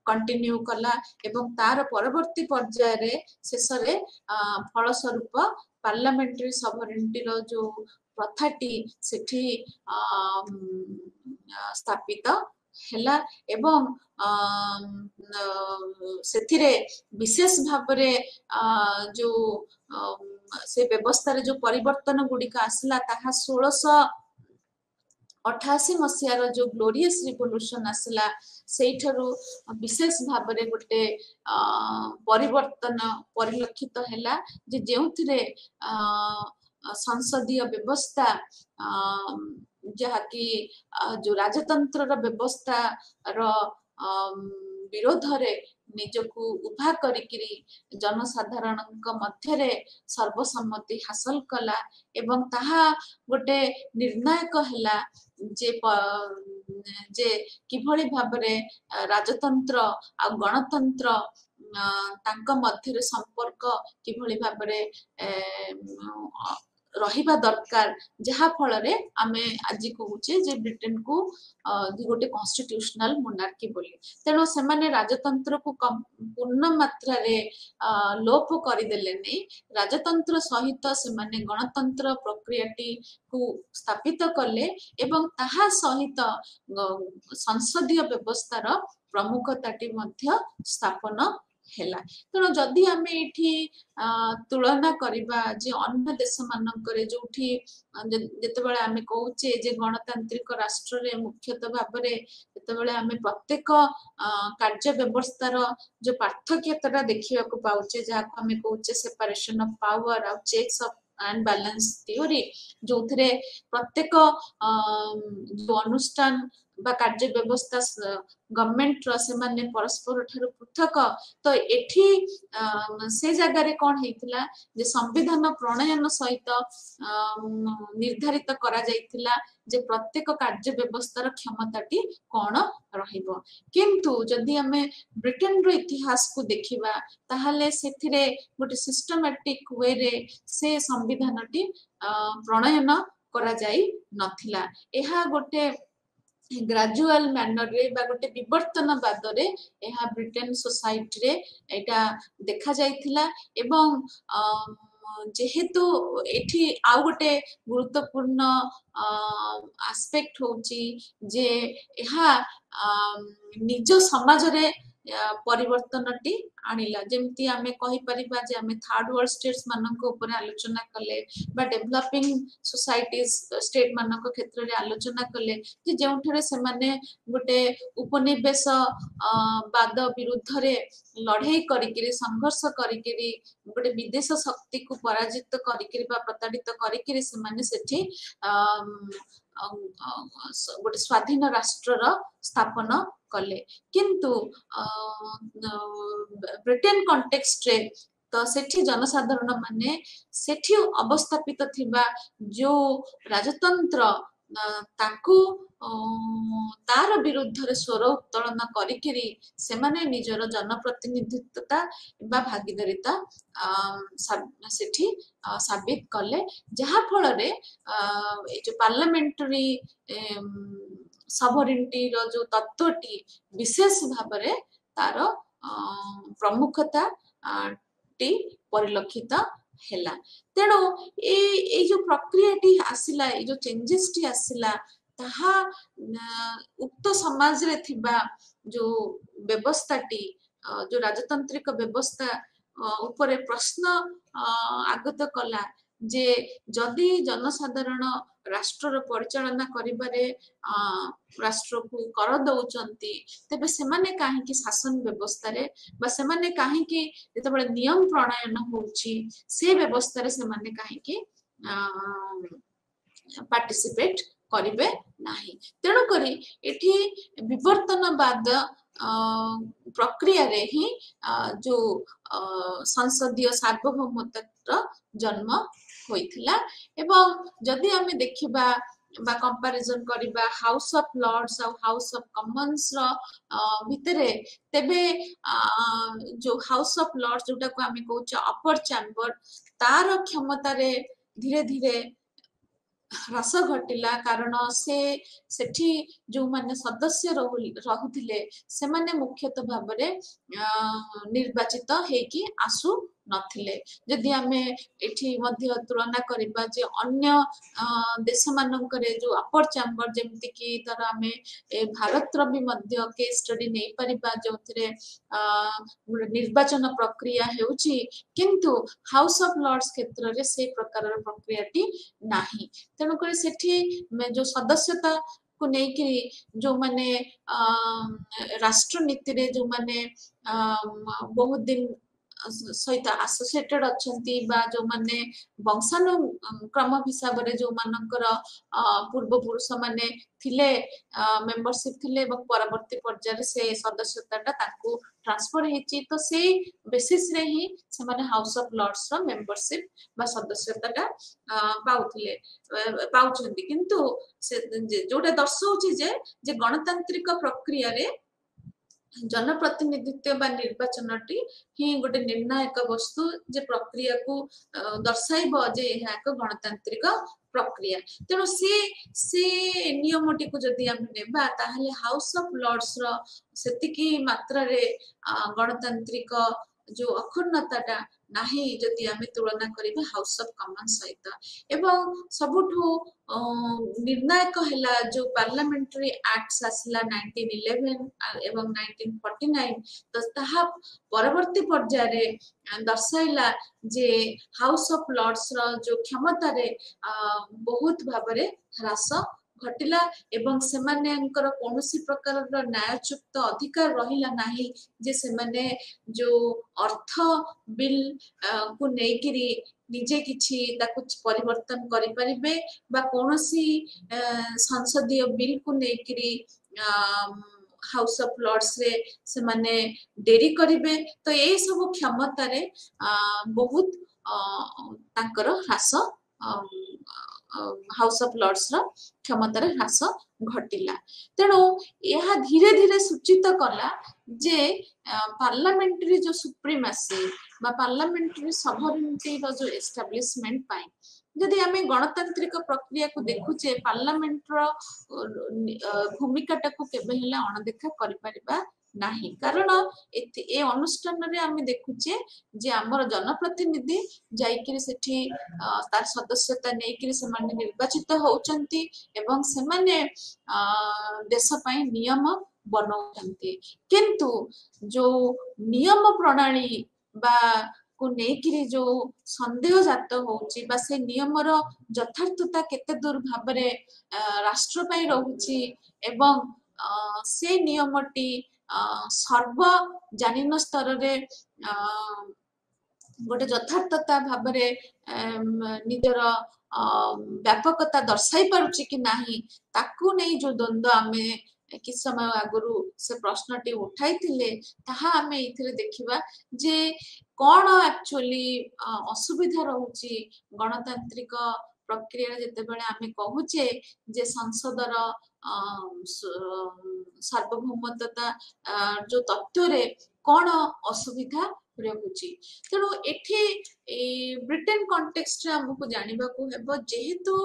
कंटिन्यू कला एवं तार परवर्ती पर्याय रे शेष रे फलस्वरूप पार्लियामेंटरी सॉवरेनिटी रो जो प्रथाटी सेठी स्थापित हैला एवं सेथिरे विशेष भावरे जो से व्यवस्था रे जो परिवर्तन गुड़िक आसला ताहा 1688 मसीहार जो ग्लोरियस रिवोल्यूशन आसला सेठरू विशेष भावरे गोटे परिवर्तन परिलक्षित हैला जे जेउथिरे संसदीय व्यवस्था जहाँकि जो राजतंत्र व्यवस्था विरोध रे निजकू उभा करिकिरी जनसाधारण मध्य सर्वसम्मति हासिल कला एवं ताहा गोटे निर्णायक हैला जे किभली भाबरे राजतंत्र आ गणतंत्र तांका मध्य संपर्क किभली भाबरे रहिबा दरकार जहा फल रे आमे आज कहूचे जे ब्रिटेन को गोटे कॉन्स्टिट्यूशनल मोनार्की बोली तेणु से माने राजतंत्र को पूर्ण मात्रा रे लोप कर देले नहीं राजतंत्र सहित से माने गणतंत्र प्रक्रियाटी को स्थापित कले एवं ताहा सहित संसदीय व्यवस्थार प्रमुखताटी मध्य स्थापन हैला तेणु जदि आमे एठी तुलना करिबा जे अन्य देश मानकरे जोठी जेतेबेले आमे कहूचे जे गणतांत्रिक राष्ट्र रे मुख्यतः भाबरे जेतेबेले आमे प्रत्येक कार्य व्यवस्थार जो पार्थक्यता देखिबा को पाउचे जहा को आमे कहूचे सेपरेशन ऑफ पावर और checks of and balance theory जोथरे प्रत्येक जो अनुष्ठान बा कार्य व्यवस्था गवर्नमेंट से माने परस्पर ठारू पृथक तो एठी से जगह रे कोन हेतिला जे संविधान प्रणयन सहित निर्धारित करा जायतिला जे प्रत्येक कार्य व्यवस्थार क्षमताटी कोन रहिबो किंतु जदि हमें ब्रिटेन रो इतिहास को देखिबा ताहाले सेथिरे गोटे सिस्टमैटिक वे रे से संविधानटी प्रणयन करा जाई नथिला एहा गोटे ग्रेजुअल मैनर रे बा गोटे विवर्तनवाद रे एहा ब्रिटेन सोसाइटी रे एटा देखा जायतिला एवं जेहेतु एठी आउ गोटे गुरुत्वपूर्ण एस्पेक्ट होची जे एहा निज समाज रे परिवर्तनटी आनिला जेमती आमे कहि परिबा जे आमे थर्ड वर्ल्ड स्टेट्स मानक ऊपर आलोचना कले बा डेवलपिंग सोसाइटीज स्टेट मानक क्षेत्र रे आलोचना कले जे जेउठरे से माने गोटे उपनिवेश वाद विरुद्ध रे लड़ाई करिकिरी संघर्ष करिकिरी गोटे विदेश शक्ति को पराजित करिकिरी बा प्रताड़ित करिकिरी से माने सेठी गोटे स्वाधीन राष्ट्र स्थापन कले किंतु ब्रिटेन कॉन्टेक्स्ट रे तो सेठी जनसाधारण माने सेठी अवस्थापित थिबा जो राजतंत्र ताकू तार विरुद्ध रे स्वर उत्तोलन करिकिरी से माने निजर जनप्रतिनिधित्वता बा भागीदारिता सेठी साबित कले जहा फल रे ए जो पार्लियामेंटरी सॉवरेनिटी रो जो तत्वटी विशेष भाबरे तार प्रमुखता टी परिलक्षित हैला तेणु ए जो प्रक्रिया टी आसिला ए जो चेंजेस टी आसिला ताहा उक्त समाज रे थिबा जो व्यवस्था टी जो राजतांत्रिक व्यवस्था ऊपर प्रश्न आगत कला जे जदि जनसाधारण राष्ट्र परिचालना करिबारे राष्ट्र को कर दउचंती तेबे सेमाने काहे कि शासन व्यवस्था रे बा सेमाने काहे कि जेतबे नियम प्रणयन होउची से व्यवस्था रे सेमाने काहे कि पार्टिसिपेट करिवे नाही तेणु करी एठी विवर्तनवाद प्रक्रिया रे ही जो संसदीय सार्वभौमत्व जन्म होइथिला एवं जदि आमे देखिबा बा कंपैरिजन करिबा हाउस ऑफ लॉर्ड्स और हाउस ऑफ कॉमन्स रो भितरे तेबे जो हाउस ऑफ लॉर्ड्स जोटा को आमे कहूछ अपर चैम्बर तार क्षमता रे धीरे धीरे ह्रास घटिला कारण से सेठी जो माने सदस्य रहुथिले से माने मुख्यतः भाबरे निर्वाचित हेकी आसु नथिले जदि आमे एठी मध्य तुलना करिबा जे अन्य देश मानकरे जो अपर चैम्बर जेमति कि तर आमे भारत रो भी मध्य केस स्टडी नै परिबा जोथरे निर्वाचन प्रक्रिया हेउची किंतु हाउस ऑफ लॉर्ड्स क्षेत्र रे से प्रकार प्रक्रियाटी नाही तेणुक जो सदस्यता को लेकिन जो माने राष्ट्रनीति रे जो माने बहुत दिन सहित एसोसिएटेड अच्छंती बा जो माने वंशानुक्रम हिसाब रे जो मानकर पूर्व पुरुष माने थिले मेंबरशिप थिले परवर्ती पर्याय से सदस्यताटा ताकू ट्रांसफर हेची तो से बेसिस रे ही से माने हाउस ऑफ लॉर्ड्स रो मेंबरशिप बा सदस्यताटा पाउथिले पाउछंती किंतु से जोटा दर्शाउची जे गणतांत्रिक प्रक्रिया रे जनप्रतिनिधित्व बा निर्वाचनटी ही गोटे निर्णायक वस्तु जे प्रक्रिया को दर्शाइब जे यह एक गणतांत्रिक प्रक्रिया तेणु से नियमटी को जदि आम नेबा ताहले हाउस ऑफ लॉर्ड्स रो सेतिकी मात्रा रे गणतांत्रिक जो अखंडताटा नाही जदि आमे तुलना करिबा हाउस ऑफ कॉमन्स सहित एवं सबुठु निर्णायक हैला जो पार्लियामेंट्री एक्ट्स आसला 1911 एवं 1949 तो ताहा परवर्ती पर्याय रे दर्शाइला जे हाउस ऑफ लॉर्ड्स रो जो क्षमता रे बहुत भाबरे ह्रास घटिला एवं सेमानेंकर कोनोसी प्रकार रो न्याययुक्त अधिकार रहिला नाही जे सेमाने जो अर्थ बिल को नेकिरी निजे किछि ताकु परिवर्तन करि परिबे बा कोनोसी संसदीय बिल को नेकिरी हाउस ऑफ लॉर्ड्स रे से माने डेरी करिबे तो ए सब क्षमता रे बहुत ताकर ह्रास हाउस ऑफ लॉर्ड्स रो क्षमता रे ह्रास घटिला तेणु यह धीरे धीरे सूचित कला जे पार्लियामेंट्री जो सुप्रीमेसी बा पार्लियामेंट्री सॉवरेनिटी रो जो एस्टैब्लिशमेंट पाई जदि आमे गणतांत्रिक प्रक्रिया को देखुचे पार्लियामेंट रो भूमिकाटा को केबे हेला अणदेखा करि परिबा नाही कारण ए अनुष्ठान रे आमे देखुचे जे हमर जनप्रतिनिधि जाइकिरी सेठी तार सदस्यता नेकिरी से माने निर्वाचित होचंती एवं से माने देश पई नियम बनाउचंती किंतु जो नियम प्रणाली बा को नेकिरी जो संदेह जात होची बा से नियम रो यथार्थता केते दूर भाबरे राष्ट्र पई रहूची एवं से नियमटी सर्व जानिन स्तर रे गोटे यथार्थता भाबरे निजर व्यापकता दर्शाई पारुची कि नाही ताकू नै जो द्वंद्व आमे कि समय आगुरु से प्रश्नटी उठाई थिले ताहा आमे इथिरे देखिबा जे कोन एक्चुअली असुविधा रहूची गणतांत्रिक प्रक्रिया जेते बेले आमे कहूचे जे संसदर सार्वभौमत्वता जो तत्व रे कोन असुविधा रहुची तेणु एठी ब्रिटेन कॉन्टेक्स्ट रे हमको जानिबा को हेबो जेहेतु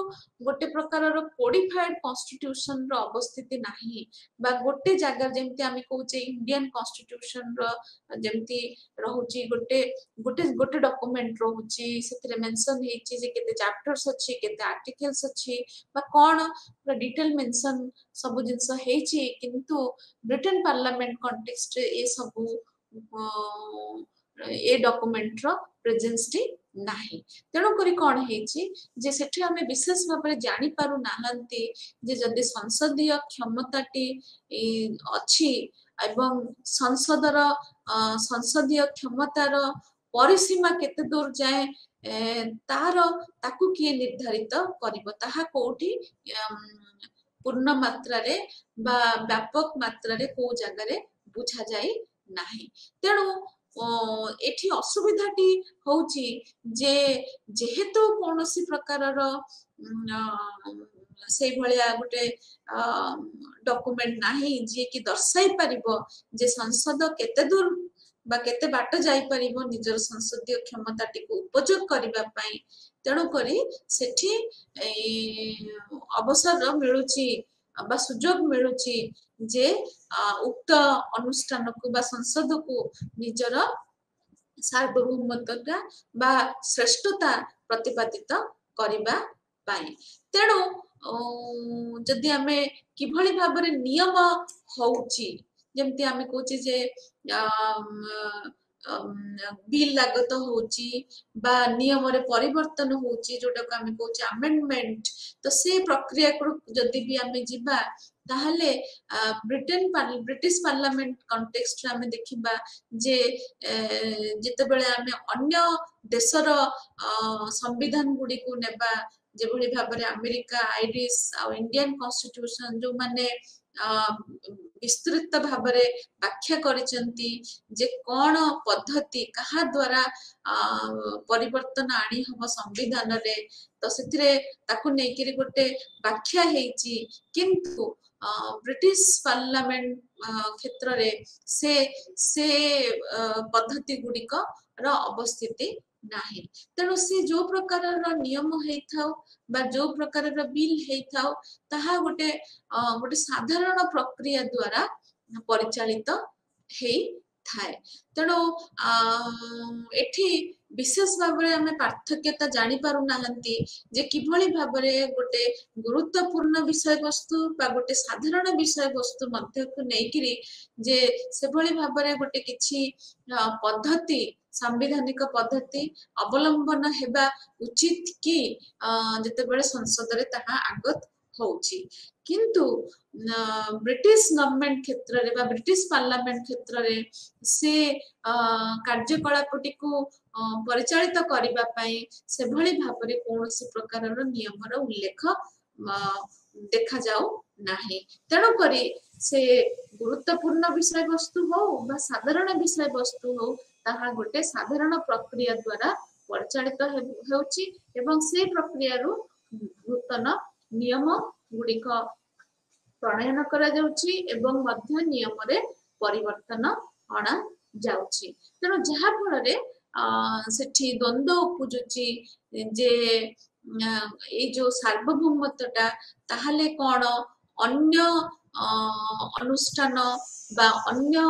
गोटे प्रकार रो कोडिफाइड कॉन्स्टिट्यूशन रो अवस्थिति नाही बा गोटे जगह जेमति आमे कहूचे इंडियन कॉन्स्टिट्यूशन रो जेमति रहूची गोटे गोटे गोटे डॉक्यूमेंट रहूची सेतरे मेंशन हेची जे केते चैप्टर्स अछि केते आर्टिकल्स अछि बा कोन डिटेल मेंशन सब जिंस हेची किंतु ब्रिटेन पार्लियामेंट कॉन्टेक्स्ट रे ए सब ए डॉक्यूमेंट रो प्रेजेंस टी नाही तेणु करी कोन हेची जे सेठी हमें विशेष भाबरे जानि पारु नाहंती जे जदि संसदीय क्षमताटी अछि एवं संसदर संसदीय क्षमतार परिसीमा केते दूर जाए तार ताकू किए निर्धारित करिवो ताहा कोठी पूर्ण मात्रा रे बा व्यापक मात्रा रे को जगह रे बुझा जाई नाही तेणु एठी असुविधाटी होची जे जेहेतु कोनोसी प्रकारर से भलिया गोटे डॉक्यूमेंट नाही जे कि दर्शाई परिबो जे संसद केते दूर बा केते बाट जाई परिबो निजर संसदीय क्षमताटी को उपयोग करिबा पई तेणु करी सेठी अवसर मिलुची बा सुजोग मिलुची जे उक्त अनुष्ठान को बा संसद को निजर सार्वभौमता बा श्रेष्ठता प्रतिपादित करिबा पाई तेणु जदि आमे किभଳି भाबरे नियम होउची जेमति आमे कोची जे बिल लागत होउची बा नियम रे परिवर्तन होउची जोटा को आमे कोची अमेंडमेंट तो से प्रक्रिया को जदि भी आमे जिबा ताहले ब्रिटिश पार्लियामेंट कॉन्टेक्स्ट रे आमे देखिबा जे जिते बेले आमे अन्य देशर संविधान गुडी को नेबा जेभଳି भाबरे अमेरिका आइरिश आ इंडियन कॉन्स्टिट्यूशन जो माने विस्तृत भाबरे व्याख्या करिसंती जे कोन पद्धति कहा द्वारा परिवर्तन आनी हबो संविधान रे तो सेतिरे ताकु नेकिरि गोटे व्याख्या हेची किंतु ब्रिटिश पार्लियामेंट क्षेत्र रे से पद्धति गुडी को र अवस्थिति नाही तेणु से जो प्रकार नियम हेथाउ बा जो प्रकार बिल हेथाउ ताहा गोटे गोटे साधारण प्रक्रिया द्वारा परिचालित हे थाए तेणु एठी विशेष भाबरे आमे पार्थक्यता जानि पारु नाहंती जे किभଳି भाबरे गोटे गुरुत्वपूर्ण विषय वस्तु बा गोटे साधारण विषय वस्तु मध्य को नेकिरी जे से भଳି भाबरे गोटे किछि पद्धति संवैधानिक पद्धति अवलंबन हेबा उचित कि जते बेले संसद रे ताहा आगत होउची किंतु ब्रिटिश गवर्नमेंट क्षेत्र रे बा ब्रिटिश पार्लियामेंट क्षेत्र रे से कार्यकलापटी को परिचालित करिबा पई से भଳି भाबरे कोनोसी प्रकार रो नियम रो उल्लेख देखा जाऊ नाही तेणु करी से गुरुत्वपूर्ण विषय वस्तु हो बा साधारण विषय वस्तु हो ताहा गोटे साधारण प्रक्रिया द्वारा परिचालित हेउची एवं से प्रक्रिया रो नूतन नियम गुडी को प्रणयन करा जाउची एवं मध्य नियम रे परिवर्तन अणा जाउची तेणु जहा फल रे सेठी द्वंद्व उपजुची जे ए जो सार्वभौमत्वटा ताहले कोन अन्य अनुष्ठान बा अन्य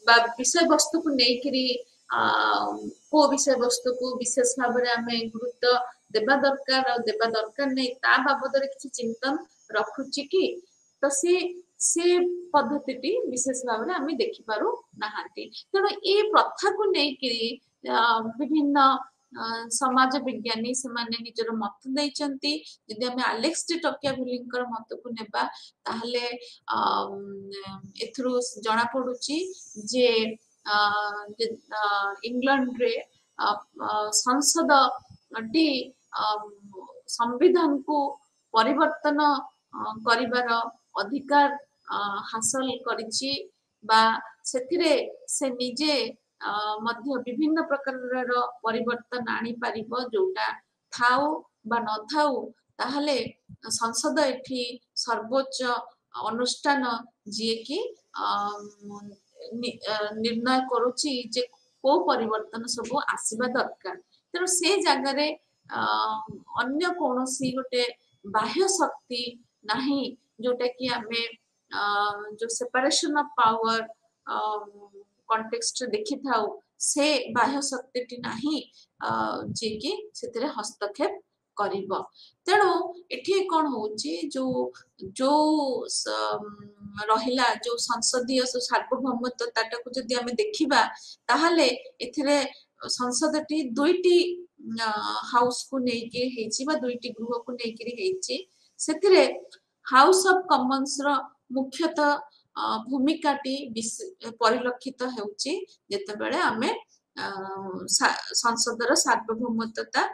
बा विषय वस्तु को नेकिरी को विषय वस्तु को विशेष भाव में आमे गुरुत्व देबा दरकार नहीं ता बाबद रे किछि चिंतन रखुची कि तो से पद्धति विशेष भाव में आमे देखि पारु नाहांती तेणु ए प्रथा को नेकिरी विभिन्न समाज विज्ञानी से माने निजर मत दैचंती यदि हमें एलेक्स डी टोक्याविलींकर मत को नेबा ताहले एथरु जणा पडुची जे इंग्लैंड रे संसद टी संविधान को परिवर्तन करिवार अधिकार हासिल करिची बा सेथिरे से निजे मध्य विभिन्न प्रकार परिवर्तन आनी पारिबो जोटा थाउ बा न थाउ ताहले संसद एठी सर्वोच्च अनुष्ठान जे कि निर्णय करूची जे को परिवर्तन सब आसीबा दरकार तेणु से जगह रे अन्य कोनोसी गोटे बाह्य शक्ति नहीं जोटा कि आमे जो सेपरेशन ऑफ पावर कॉन्टेक्स्ट देखि थाउ से बाह्य शक्तिटी नाही जे कि सेतरे हस्तक्षेप करिवो तेणु एठी कोन होची जो रहिला जो संसदीय सार्वभौमत्व ताटा को जदि हमें देखिबा ताहले एथिरे संसदटी दुईटी हाउस को नेकी हेची बा दुईटी गृह को नेकी हेची सेथिरे हाउस ऑफ कॉमन्स रो मुख्यतः भूमिकाटी परिलक्षित हेउची जेते बेले हमें संसदर सार्वभौमत्वता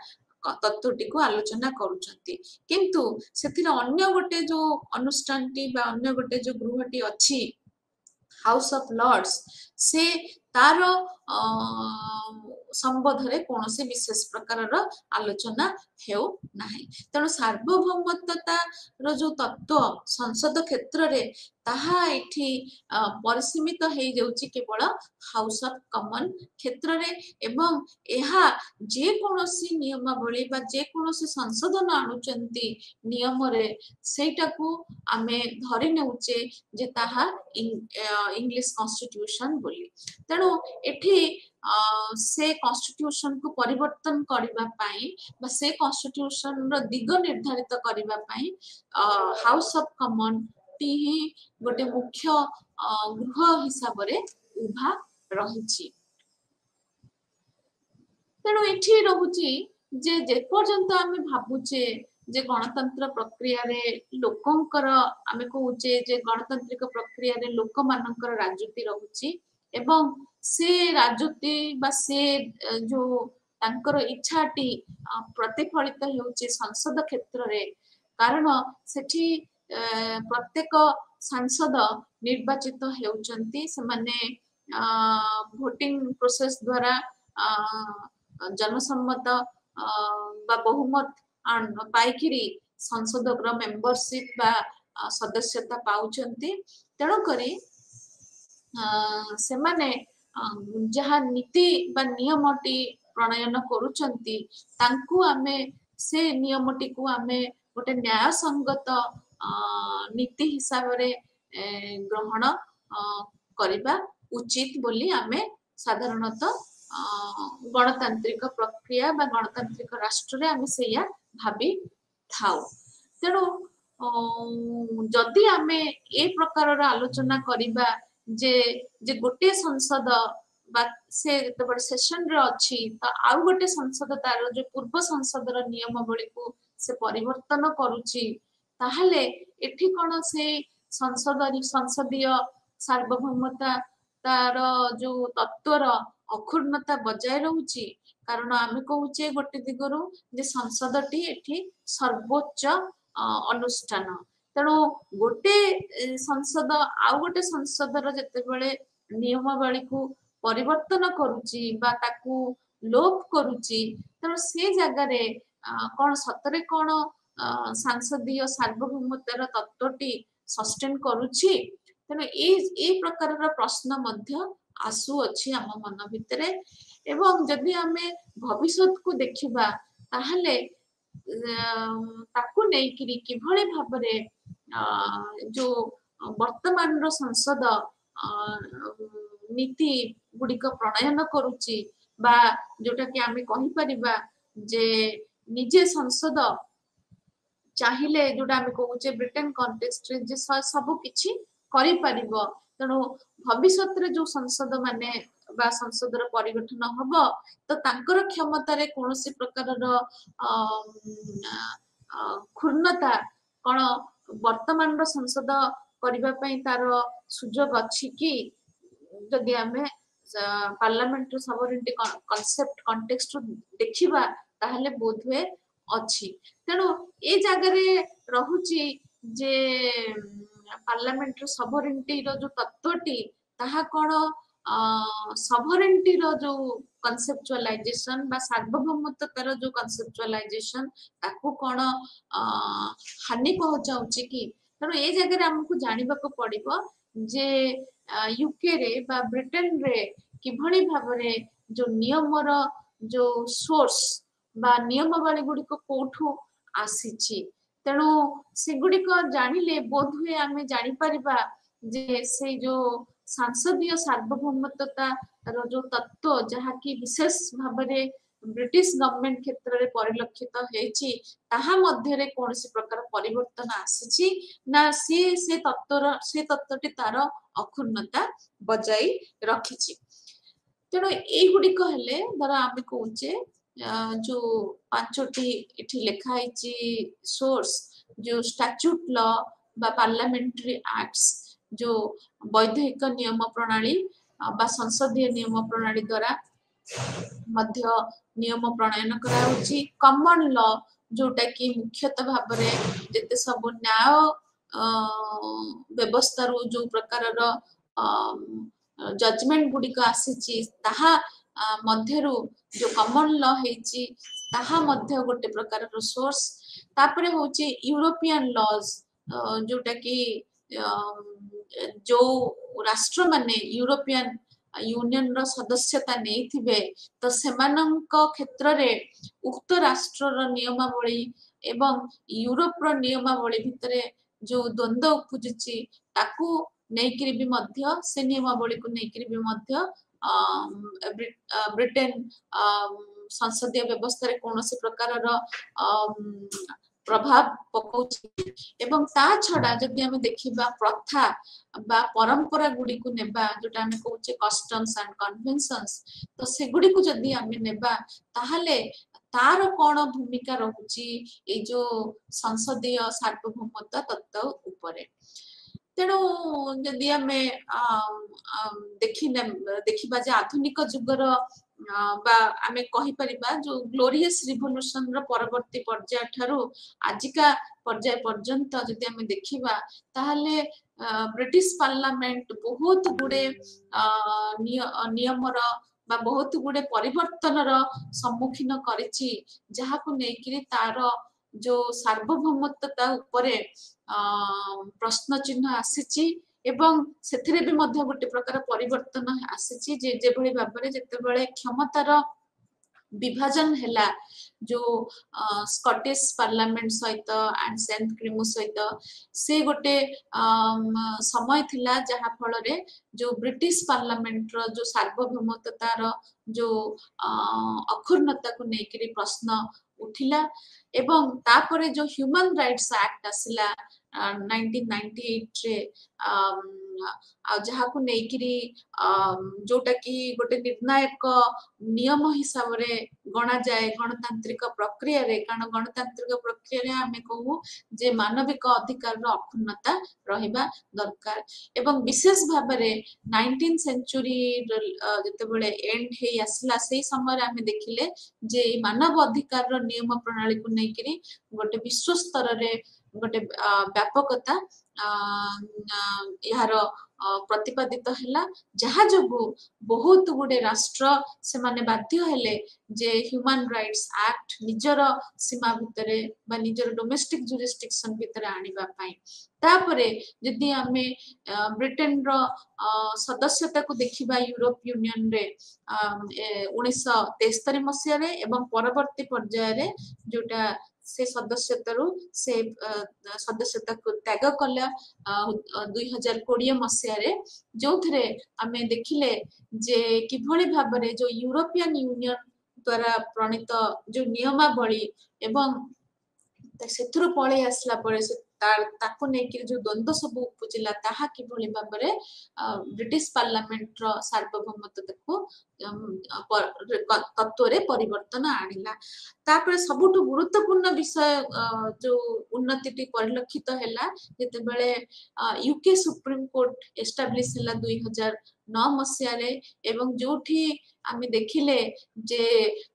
तत्वटी को आलोचना करूचंती किंतु सेथिरे अन्य गोटे जो अनुष्ठानटी बा अन्य गोटे जो गृहटी अछि हाउस ऑफ लॉर्ड्स से तारो ସମ୍ବନ୍ଧରେ କୌଣସି ବିଶେଷ ପ୍ରକାରର ଆଲୋଚନା ହେଉ ନାହିଁ। ତେଣୁ ସାର୍ବଭୌମତ୍ୱତାର ଯୋଉ ତତ୍ତ୍ୱ ସଂସଦ କ୍ଷେତ୍ରରେ ତାହା ଏଠି ପରିସୀମିତ ହେଇଯାଉଛି କେବଳ ହାଉସ୍ ଅଫ୍ କମନ୍ କ୍ଷେତ୍ରରେ ଏବଂ ଏହା ଯେକୌଣସି ନିୟମାବଳୀ ବା ଯେକୌଣସି ସଂଶୋଧନ ଆଣୁଛନ୍ତି ନିୟମରେ ସେଇଟାକୁ ଆମେ ଧରି ନେଉଛେ ଯେ ତାହା ଇଂଲିଶ କନଷ୍ଟିଟ୍ୟୁସନ ବୋଲି। ତେଣୁ ଏଠି ସେ କନଷ୍ଟିଟ୍ୟୁସନ କୁ ପରିବର୍ତ୍ତନ କରିବା ପାଇଁ ବା ସେ କନଷ୍ଟିଟ୍ୟୁସନ ର ଦିଗ ନିର୍ଦ୍ଧାରିତ କରିବା ପାଇଁ ହାଉସ୍ ଅଫ୍ କମନ୍ ଟି ହିଁ ଗୋଟେ ମୁଖ୍ୟ ଗୃହ ହିସାବରେ ଉଭା ରହିଛି। ତେଣୁ ଏଠି ରହୁଛି ଯେ ଯେପର୍ଯ୍ୟନ୍ତ ଆମେ ଭାବୁଛେ ଯେ ଗଣତନ୍ତ୍ର ପ୍ରକ୍ରିୟାରେ ଲୋକଙ୍କର ଆମେ କହୁଛେ ଯେ ଗଣତାନ୍ତ୍ରିକ ପ୍ରକ୍ରିୟାରେ ଲୋକମାନଙ୍କର ରାଜୁତି ରହୁଛି ଏବଂ ସେ ରାଜୁତି ବା ସେ ଯୋଉ ତାଙ୍କର ଇଚ୍ଛାଟି ପ୍ରତିଫଳିତ ହେଉଛି ସଂସଦ କ୍ଷେତ୍ରରେ କାରଣ ସେଠି ପ୍ରତ୍ୟେକ ସାଂସଦ ନିର୍ବାଚିତ ହେଉଛନ୍ତି ସେମାନେ ଭୋଟିଂ ପ୍ରୋସେସ ଦ୍ୱାରା जनसम्मत बा बहुमत पाइकिरी संसदर मेंबरशिप बा सदस्यता पाउछंती। तेणु करी से माने जहाँ नीति बा नियमटी प्रणयन करुछंती तांकु आमे से नियमटी को आमे गोटे न्याय संगत नीति हिसाब रे ग्रहण करिबा उचित बोली आमे साधारणतः गणतांत्रिक प्रक्रिया बा गणतांत्रिक राष्ट्र आम से भावी थाउ। तेणु जदि आम ए प्रकार आलोचना करिबा जे जे गोटे संसद बा से जब सेशन रे अच्छी तो आउ गोटे संसद तार जो पूर्व संसदर नियमावली को से परिवर्तन करुची ताहले एठी कोन से संसदीय सार्वभौमता तार जो तत्वर अक्षुण्णता बजाय रहुची कारण आमे कहूचे गोटे दिगरु जे संसदटी एठी सर्वोच्च अनुष्ठान। तेणु गोटे संसद आउ गोटे संसदर जेतेबेले नियमावली को परिवर्तन करुची बा ताकू लोप करुची तेणु से जगह कौन सतरे कौन सांसदीय सार्वभौमतार तत्वटी सस्टेन करुची। तेणु ए प्रकार प्रश्न मध्य आसु अच्छी आम मन भितर एवं जदि आमे भविष्यत को देखिबा ताहले ताकू नेकिरी किभଳି भाबरे जो वर्तमान रो संसद नीति गुड़िक प्रणयन करुची बा जोटा कि आमे कहि परिबा जे निजे संसद चाहिले जोटा आमे कहूचे ब्रिटेन कॉन्टेक्स्ट रे जे सब किछि करि परिबो। तेणु भविष्यत रे जो संसद माने बा संसदर परिगठन हब तो तांकर क्षमतारे कौनसी प्रकार क्षुण्णता कौन वर्तमान संसद करिबा पई तार सुजोग अछि कि जदि आमे पार्लियामेंट सॉवरेनिटी कांसेप्ट कॉन्टेक्स्ट देखिबा ताहले बोध हुए अछि। तेणु ए जगह रहुची जे पार्लियामेंट सॉवरेनिटी रो जो तत्वटी ताहा कोन सॉवरेनिटी रो जो कॉन्सेप्चुअलाइजेशन बा सार्वभौमत्वतार जो कॉन्सेप्चुअलाइजेशन ताकू कोन हानि पहुंचाउची कि। तेणु ए जगह हमकु जानिबा को पड़िबो जे यूके रे बा ब्रिटेन रे किभଳି भाबरे जो नियमर जो सोर्स बा नियमावली गुड़िक कोठू आसीची। तेणु सेगुड़िक जानिले बोध हुए आमे जानि परिबा जे से जो सांसदीय सार्वभौमत्वता रो जो तत्व जहा कि विशेष भाबरे ब्रिटिश गवर्नमेंट क्षेत्र रे परिलक्षित हेची ताहा मध्य रे कोनसी प्रकार परिवर्तन आसीची ना से तत्वटी तार अक्षुण्णता बजाई रखिची। तेणु ए गुड़िक हेले धर आमे कहूचे जो पांचटी इठी लिखा है सोर्स जो स्टैट्यूट लॉ बा पार्लियामेंट्री एक्ट्स जो वैधानिक नियम प्रणाली बा संसदीय नियम प्रणाली द्वारा मध्य नियम प्रणयन करा होची। कॉमन लॉ जोटा कि मुख्यतः भाव में जेते सब न्याय व्यवस्था रो जो प्रकार जजमेंट गुड़िक आसीची ताहा मध्यरु जो कॉमन लॉ हेची ताहा मध्य गोटे प्रकार सोर्स तापरे होची यूरोपियन लॉज जोटा कि जो राष्ट्र माने यूरोपियन यूनियन रो सदस्यता नहीं तो सेमानंक क्षेत्र रे उक्त राष्ट्र रो नियमावली एवं यूरोप रो नियमावली भितरे जो द्वंद्व उपजुची ताकू नेइकरी भी मध्य से नियमावली को नेइकरी भी मध्य ब्रिटेन संसदीय व्यवस्था रे कोनोसी प्रकार रो प्रभाव पकाउछि एवं ता छडा जदि हम देखिबा प्रथा बा परंपरा गुडी को नेबा जोटा हम कहउछे कस्टम्स एंड कन्वेंशंस तो से गुडी को जदि हम नेबा ताहाले तार कोन भूमिका रहुछि ए जो संसदीय सार्वभौमत्व तत्व उपरे तेणु जदि आम देखिबा जे आधुनिक जुगर बा आमे कहि परिबा जो ग्लोरियस रिवोल्यूशन रो परवर्ती पर्याय ठारू आजिका पर्याय पर्यंत जदि आमे देखिबा ताहाले ब्रिटिश पार्लियामेंट बहुत गुडे नियम रो बा बहुत गुडे परिवर्तन रो सम्मुखीन करिछि जहा को नेकिरि तार जो सार्वभौमत्वता उपरे प्रश्न चिन्ह आसीछि एवं सेथिरे भी मध्य गोटे प्रकार परिवर्तन आसीछि जे जे भली भाबरे जते बेले क्षमतार विभाजन हैला जो स्कॉटिश पार्लियामेंट सहित एंड सेंट क्रिमो सहित से गोटे समय थिला जहा फल रे जो ब्रिटिश पार्लियामेंट रो जो सार्वभौमत्वतार जो अखुरनता को नेकरी प्रश्न उठिला एवं तापरे जो ह्यूमन राइट्स एक्ट आसिला 1998 रे जहा को नेकरी जोटा कि गोटे निर्णायक नियम हिसाब रे गणा जाए गणतांत्रिक प्रक्रिया रे कारण गणतांत्रिक प्रक्रिया रे हमें कहू जे मानविक अधिकार रो अखुन्नता रहिबा दरकार एवं विशेष भाव रे 19th सेंचुरी जते बेले एंड हे आसला से समय रे हमें देखिले जे मानव अधिकार रो नियम प्रणाली को नेकरी गोटे विश्व स्तर रे गोटे व्यापकता यार प्रतिपादित हैला जहा जोगु बहुत गुडे राष्ट्र से माने बाध्य हेले जे ह्यूमन राइट्स एक्ट निजर सीमा भितरे बा निजर डोमेस्टिक जुरिस्डिक्शन भितरे आनिबा पई तापरे जदि आमे ब्रिटेन रो सदस्यता को देखिबा यूरोप यूनियन रे 1973 मसिया रे एवं परवर्ती पर्याय रे जोटा से सदस्यतारू से सदस्यता को त्याग कला 2020 मसिया रे जो थरे आमे देखिले जे किभली भाबरे जो यूरोपियन यूनियन द्वारा प्रणीत जो नियमावली एवं सेथुरु पळे आसला पळे से ताको नेकी जो द्वंद्व सब उपजिला ताहा किभली भाबरे ब्रिटिश पार्लियामेंट रो सार्वभौमत्व को तत्व रे परिवर्तन आनिला तापर सबुठु गुरुत्वपूर्ण विषय जो उन्नति परिलक्षित हैला जते बेले यूके सुप्रीम कोर्ट एस्टैब्लिश हैला 2009 मसिया रे एवं जोठी आमे देखिले जे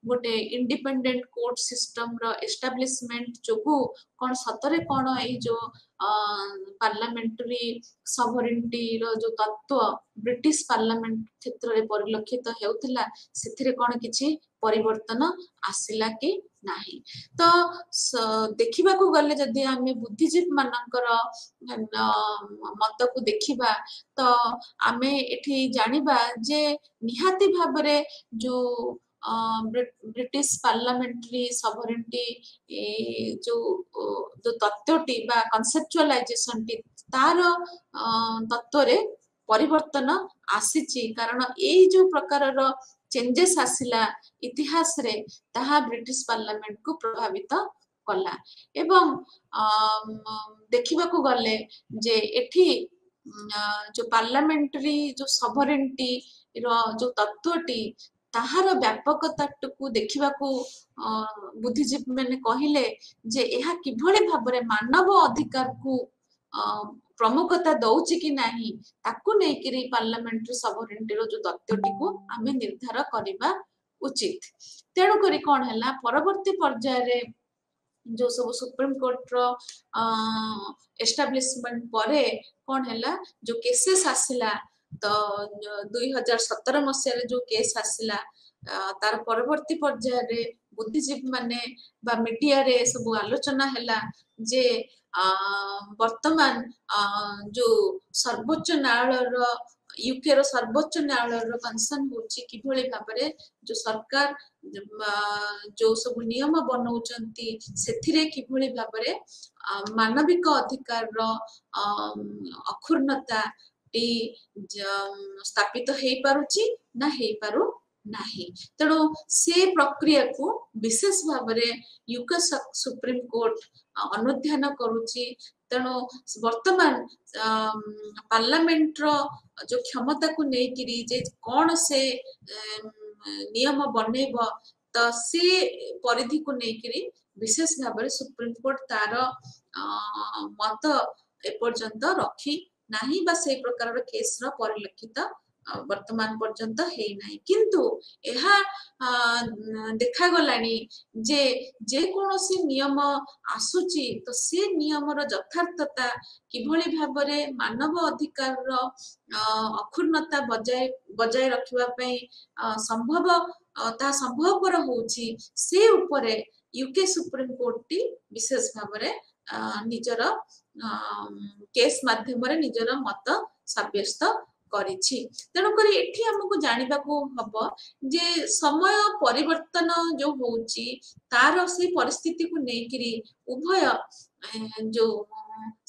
गोटे इंडिपेंडेंट कोर्ट सिस्टम रो एस्टैब्लिशमेंट जोगु कोन सतरे कोन ए जो पार्लियामेंटरी सॉवरेनिटी रो जो तत्व ब्रिटिश पार्लियामेंट क्षेत्र रे परिलक्षित हेउथिला सेथिरे कोन किछि परिवर्तन आसिला कि नाही तो देखिबा को गले जदि आमे बुद्धिजीवी मानकर मत को देखिबा तो आमे एठी जानिबा जे निहाती भाबरे जो ब्रिटिश पार्लियामेंटरी सॉवरेनिटी जो तत्वटी बा कॉन्सेप्चुअलाइजेशन टी तार तत्व रे परिवर्तन आसीची कारण ए जो प्रकार रो चेंजेस आसिला इतिहास रे ताहा ब्रिटिश पार्लियामेंट को प्रभावित कला एवं देखिबा को गले जे एठी जो पार्लियामेंटरी जो सॉवरेनिटी रो जो तत्वटी ताहार व्यापकता को देखिबा को बुद्धिजीवी माने कहिले जे एहा किभली भाबरे मानव अधिकार को प्रमुखता दउची कि नाही ताकू नै कि पार्लियामेंटरी सॉवरेनिटी रो जो तत्वटी को आमे निर्धार करिबा उचित तेणु करी कोन हैला परवर्ती पर्याय रे जो सब सुप्रीम कोर्ट रो एस्टैब्लिशमेंट परे कोन हैला जो केसेस आसिला तो 2017 मसिया रे जो केस आसिला तार परवर्ती पर्याय बुद्धिजीवी माने बा मीडिया रे सब आलोचना हैला जे वर्तमान जो सर्वोच्च न्यायालय यूके रो सर्वोच्च न्यायालय कनसर्न होची किभଳି भाबरे जो सरकार जो सब नियम बनाउचंती सेथिरे किभଳି भाबरे मानविक अधिकार रो अक्षुण्णता टी स्थापित हेई पारुची ना हेई पारु नाही तेणु से प्रक्रिया को विशेष भाव में यूके सुप्रीम कोर्ट अनुध्यान करुची तेणु वर्तमान पार्लियामेंट रो जो क्षमता को लेकिरी जे कौन से नियम बनैब तो से परिधि को लेकिरी विशेष भाव में सुप्रीम कोर्ट तार मत एपर्यंत रखी नाही बा से प्रकार केस रो परिलक्षित वर्तमान पर्यंत है नहीं किंतु यह देखा गलानी जे कोनोसी नियम आसुची तो से नियम रो यथार्थता किभଳି भाबरे मानव अधिकार रो अक्षुण्णता बजाय रखिबा पई संभव ता संभवपर होची से उपरे यूके सुप्रीम कोर्ट टी विशेष भाबरे निजर केस माध्यम रे निजर मत साब्यस्त करिछि तेणुकरी एठी हमको जानिबा को हबो जे समय परिवर्तन जो होउची तार से परिस्थिति को नेकिरी उभय जो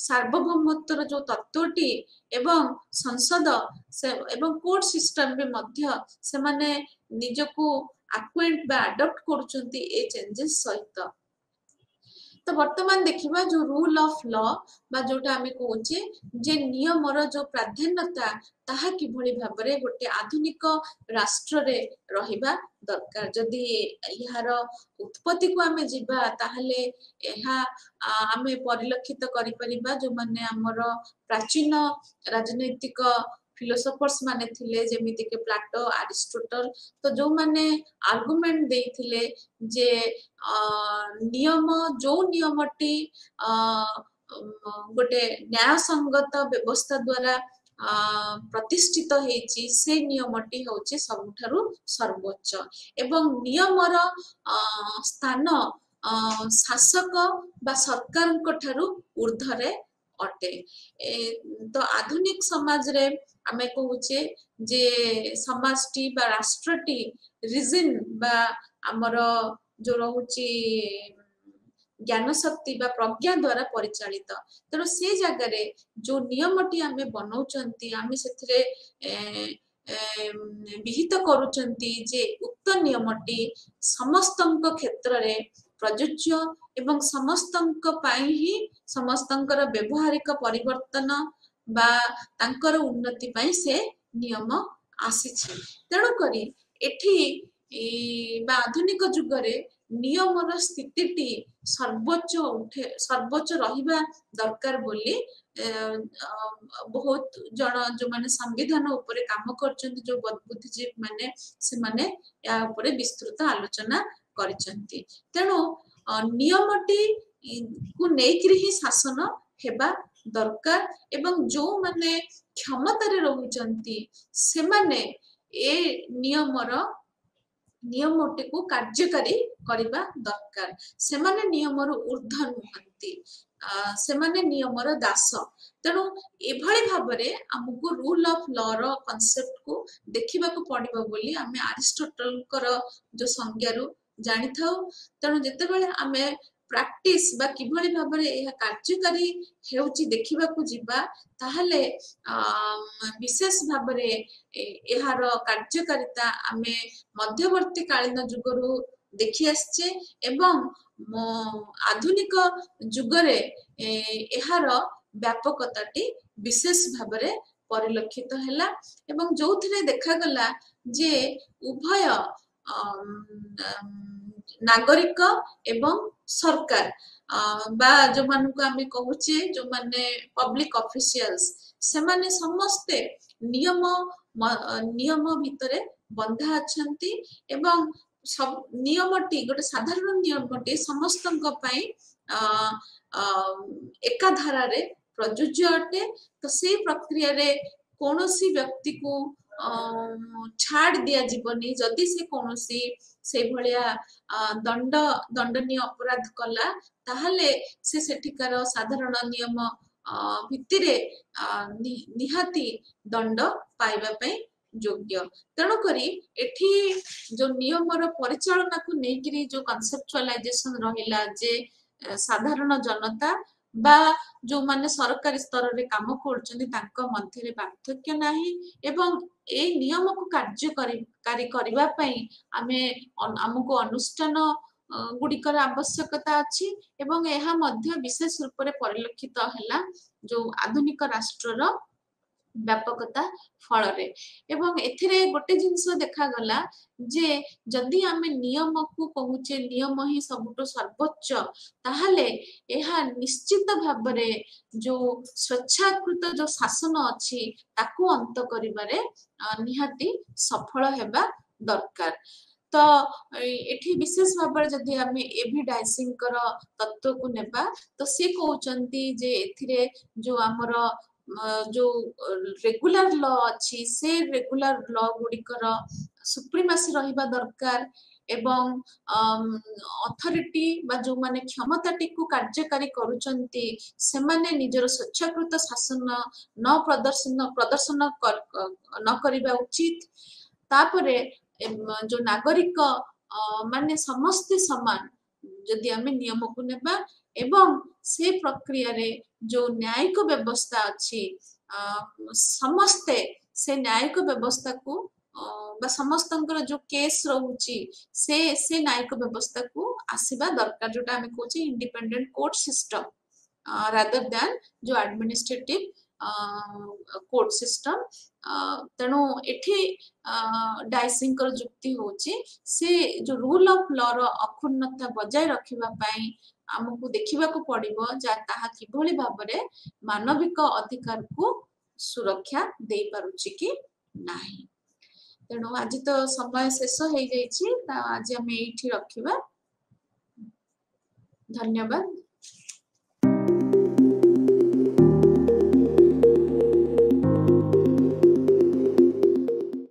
सार्वभौमत्वर जो तत्वटी एवं संसद एवं कोर्ट सिस्टम में मध्य से माने निजको अक्वेंट बा अडॉप्ट करूचंती ए चेंजेस सहित तो वर्तमान देखिबा जो रूल ऑफ लॉ बा जोटा आमे कहूचे जे नियम रो जो प्राधान्यता ताहा किभଳି भाबरे गोटे आधुनिक राष्ट्र रे रहिबा दरकार जदि यार उत्पत्ति को आमे जिबा ताहले एहा आमे परिलक्षित करि परिबा जो माने हमर प्राचीन राजनैतिक फिलोसोफर्स माने थिले जेमिति के प्लाटो अरिस्टोटल तो जो माने आर्गुमेंट देथिले जे नियम जो नियमटी गोटे न्याय संगत व्यवस्था द्वारा प्रतिष्ठित हेची से नियमटी होची सबुठारु सर्वोच्च एवं नियमर स्थान शासक बा सरकार को ठारु ऊर्ध्वरे अटे तो आधुनिक समाज रे आमे कहूचे जे समाजटी बा राष्ट्रटी रिजन बा हमर जो रहुची ज्ञान शक्ति बा प्रज्ञा द्वारा परिचालित तेणु से जगह रे जो नियमटी आमे बनाउचंती आमे सेथरे विहित करूचंती जे उक्त नियमटी समस्तंक क्षेत्र रे प्रयोज्य एवं समस्तंक पाई ही समस्तंकर व्यवहारिक परिवर्तन बा तांकर उन्नति पाई से नियम आसीछि तेणु करी एठी बा आधुनिक जुग रे नियमर स्थितिटी सर्वोच्च रहिबा दरकार बोली बहुत जन जो माने संविधान उपरे काम करचंती जो बुद्धिजीवी माने से माने या उपरे विस्तृत आलोचना करिसंती तेणु नियमटी को नेकरी ही शासन हेबा दरकार एवं जो माने क्षमता रे रहुचंती से माने ए नियमटी को कार्यकारी करिबा दरकार से माने नियमर ऊर्ध्व नुहंती से माने नियमर दास तेणु एभଳି भाबरे हमको रूल ऑफ लॉ रो कांसेप्ट को देखिबा को पड़िबो बोली हमें अरिस्टोटल कर जो संज्ञारु जानि थाउ तेणु जते बेले हमें प्रैक्टिस बा किभଳି भाबरे एहा कार्यकारी हेउची देखिबा को जिबा ताहले विशेष भाबरे एहार कार्यकारिता आमे मध्यवर्ती कालीन जुगरु देखि आछे एवं आधुनिक जुगरे एहार व्यापकताटी विशेष भाबरे परिलक्षित हैला एवं जोथिरे देखा गला जे उभय नागरिक एवं सरकार बा जो मान को आमे कहूचे जो माने पब्लिक ऑफिशियल्स से माने समस्ते नियम भितरे बंधा अछंती एवं सब नियमटी गोटे साधारण नियमटी समस्तंक पई एका धारा रे प्रयोज्य अटे तो से प्रक्रिया रे कोनोसी व्यक्ति को ଛାଡ଼ ଦିଆଯିବନି ଯଦି ସେ କୌଣସି ସେଇଭଳିଆ ଦଣ୍ଡନୀୟ ଅପରାଧ କଲା ତାହେଲେ ସେ ସେଠିକାର ସାଧାରଣ ନିୟମ ଭିତ୍ତିରେ ନିହାତି ଦଣ୍ଡ ପାଇବା ପାଇଁ ଯୋଗ୍ୟ। ତେଣୁକରି ଏଠି ଯୋଉ ନିୟମର ପରିଚାଳନାକୁ ନେଇକିରି ଯୋଉ କନସେପଚୁଆଲାଇଜେସନ ରହିଲା ଯେ ସାଧାରଣ ଜନତା ବା ଯୋଉମାନେ ସରକାରୀ ସ୍ତରରେ କାମ କରୁଛନ୍ତି ତାଙ୍କ ମଧ୍ୟରେ ପାର୍ଥକ୍ୟ ନାହିଁ ଏବଂ ଏଇ ନିୟମକୁ କାର୍ଯ୍ୟକାରୀ କରିବା ପାଇଁ ଆମକୁ ଅନୁଷ୍ଠାନ ଗୁଡିକର ଆବଶ୍ୟକତା ଅଛି ଏବଂ ଏହା ମଧ୍ୟ ବିଶେଷ ରୂପରେ ପରିଲକ୍ଷିତ ହେଲା ଯୋଉ ଆଧୁନିକ ରାଷ୍ଟ୍ରର ବ୍ୟାପକତା ଫଳରେ ଏବଂ ଏଥିରେ ଗୋଟେ ଜିନିଷ ଦେଖାଗଲା ଯେ ଯଦି ଆମେ ନିୟମକୁ କହୁଛେ ନିୟମ ହିଁ ସବୁଠୁ ସର୍ବୋଚ୍ଚ ତାହେଲେ ଏହା ନିଶ୍ଚିତ ଭାବରେ ଯୋଉ ସ୍ୱେଚ୍ଛାକୃତ ଯୋଉ ଶାସନ ଅଛି ତାକୁ ଅନ୍ତ କରିବାରେ ନିହାତି ସଫଳ ହେବା ଦରକାର। ତ ଏଠି ବିଶେଷ ଭାବରେ ଯଦି ଆମେ ଏଭି ଡାଇସିଙ୍କର ତତ୍ତ୍ୱକୁ ନେବା ତ ସେ କହୁଛନ୍ତି ଯେ ଏଥିରେ ଯୋଉ ଆମର ଯୋଉ ରେଗୁଲାର ଲ ଅଛି ସେ ରେଗୁଲାର ଲ ଗୁଡିକର ସୁପ୍ରିମାସି ରହିବା ଦରକାର ଏବଂ ଅଥରିଟି ବା ଯୋଉମାନେ କ୍ଷମତାଟିକୁ କାର୍ଯ୍ୟକାରୀ କରୁଛନ୍ତି ସେମାନେ ନିଜର ସ୍ୱେଚ୍ଛାକୃତ ଶାସନ ପ୍ରଦର୍ଶନ ନ କରିବା ଉଚିତ। ତାପରେ ଯୋଉ ନାଗରିକ ମାନେ ସମସ୍ତେ ସମାନ ଯଦି ଆମେ ନିୟମକୁ ନେବା ଏବଂ ସେ ପ୍ରକ୍ରିୟାରେ ଯୋଉ ନ୍ୟାୟିକ ବ୍ୟବସ୍ଥା ଅଛି ସମସ୍ତେ ସେ ନ୍ୟାୟିକ ବ୍ୟବସ୍ଥାକୁ ବା ସମସ୍ତଙ୍କର ଯୋଉ କେସ୍ ରହୁଛି ସେ ନ୍ୟାୟିକ ବ୍ୟବସ୍ଥାକୁ ଆସିବା ଦରକାର ଯୋଉଟା ଆମେ କହୁଛେ ଇଣ୍ଡିପେଣ୍ଡେଣ୍ଟ କୋର୍ଟ ସିଷ୍ଟମ ରାଦର ଦ୍ୟାନ ଯୋଉ ଆଡମିନିଷ୍ଟ୍ରେଟିଭ କୋର୍ଟ ସିଷ୍ଟମ। ତେଣୁ ଏଠି ଡାଇସିଙ୍କର ଯୁକ୍ତି ହଉଛି ସେ ଯୋଉ ରୁଲ ଅଫ ଲ ର ଅକ୍ଷୁର୍ଣ୍ଣତା ବଜାୟ ରଖିବା ପାଇଁ ଆମକୁ ଦେଖିବାକୁ ପଡିବ ତାହା କିଭଳି ଭାବରେ ମାନବିକ ଅଧିକାରକୁ ସୁରକ୍ଷା ଦେଇପାରୁଛି କି ନାହିଁ। ତେଣୁ ଆଜି ତ ସମୟ ଶେଷ ହେଇଯାଇଛି ଆଜି ଆମେ ଏଇଠି ରଖିବା। ଧନ୍ୟବାଦ।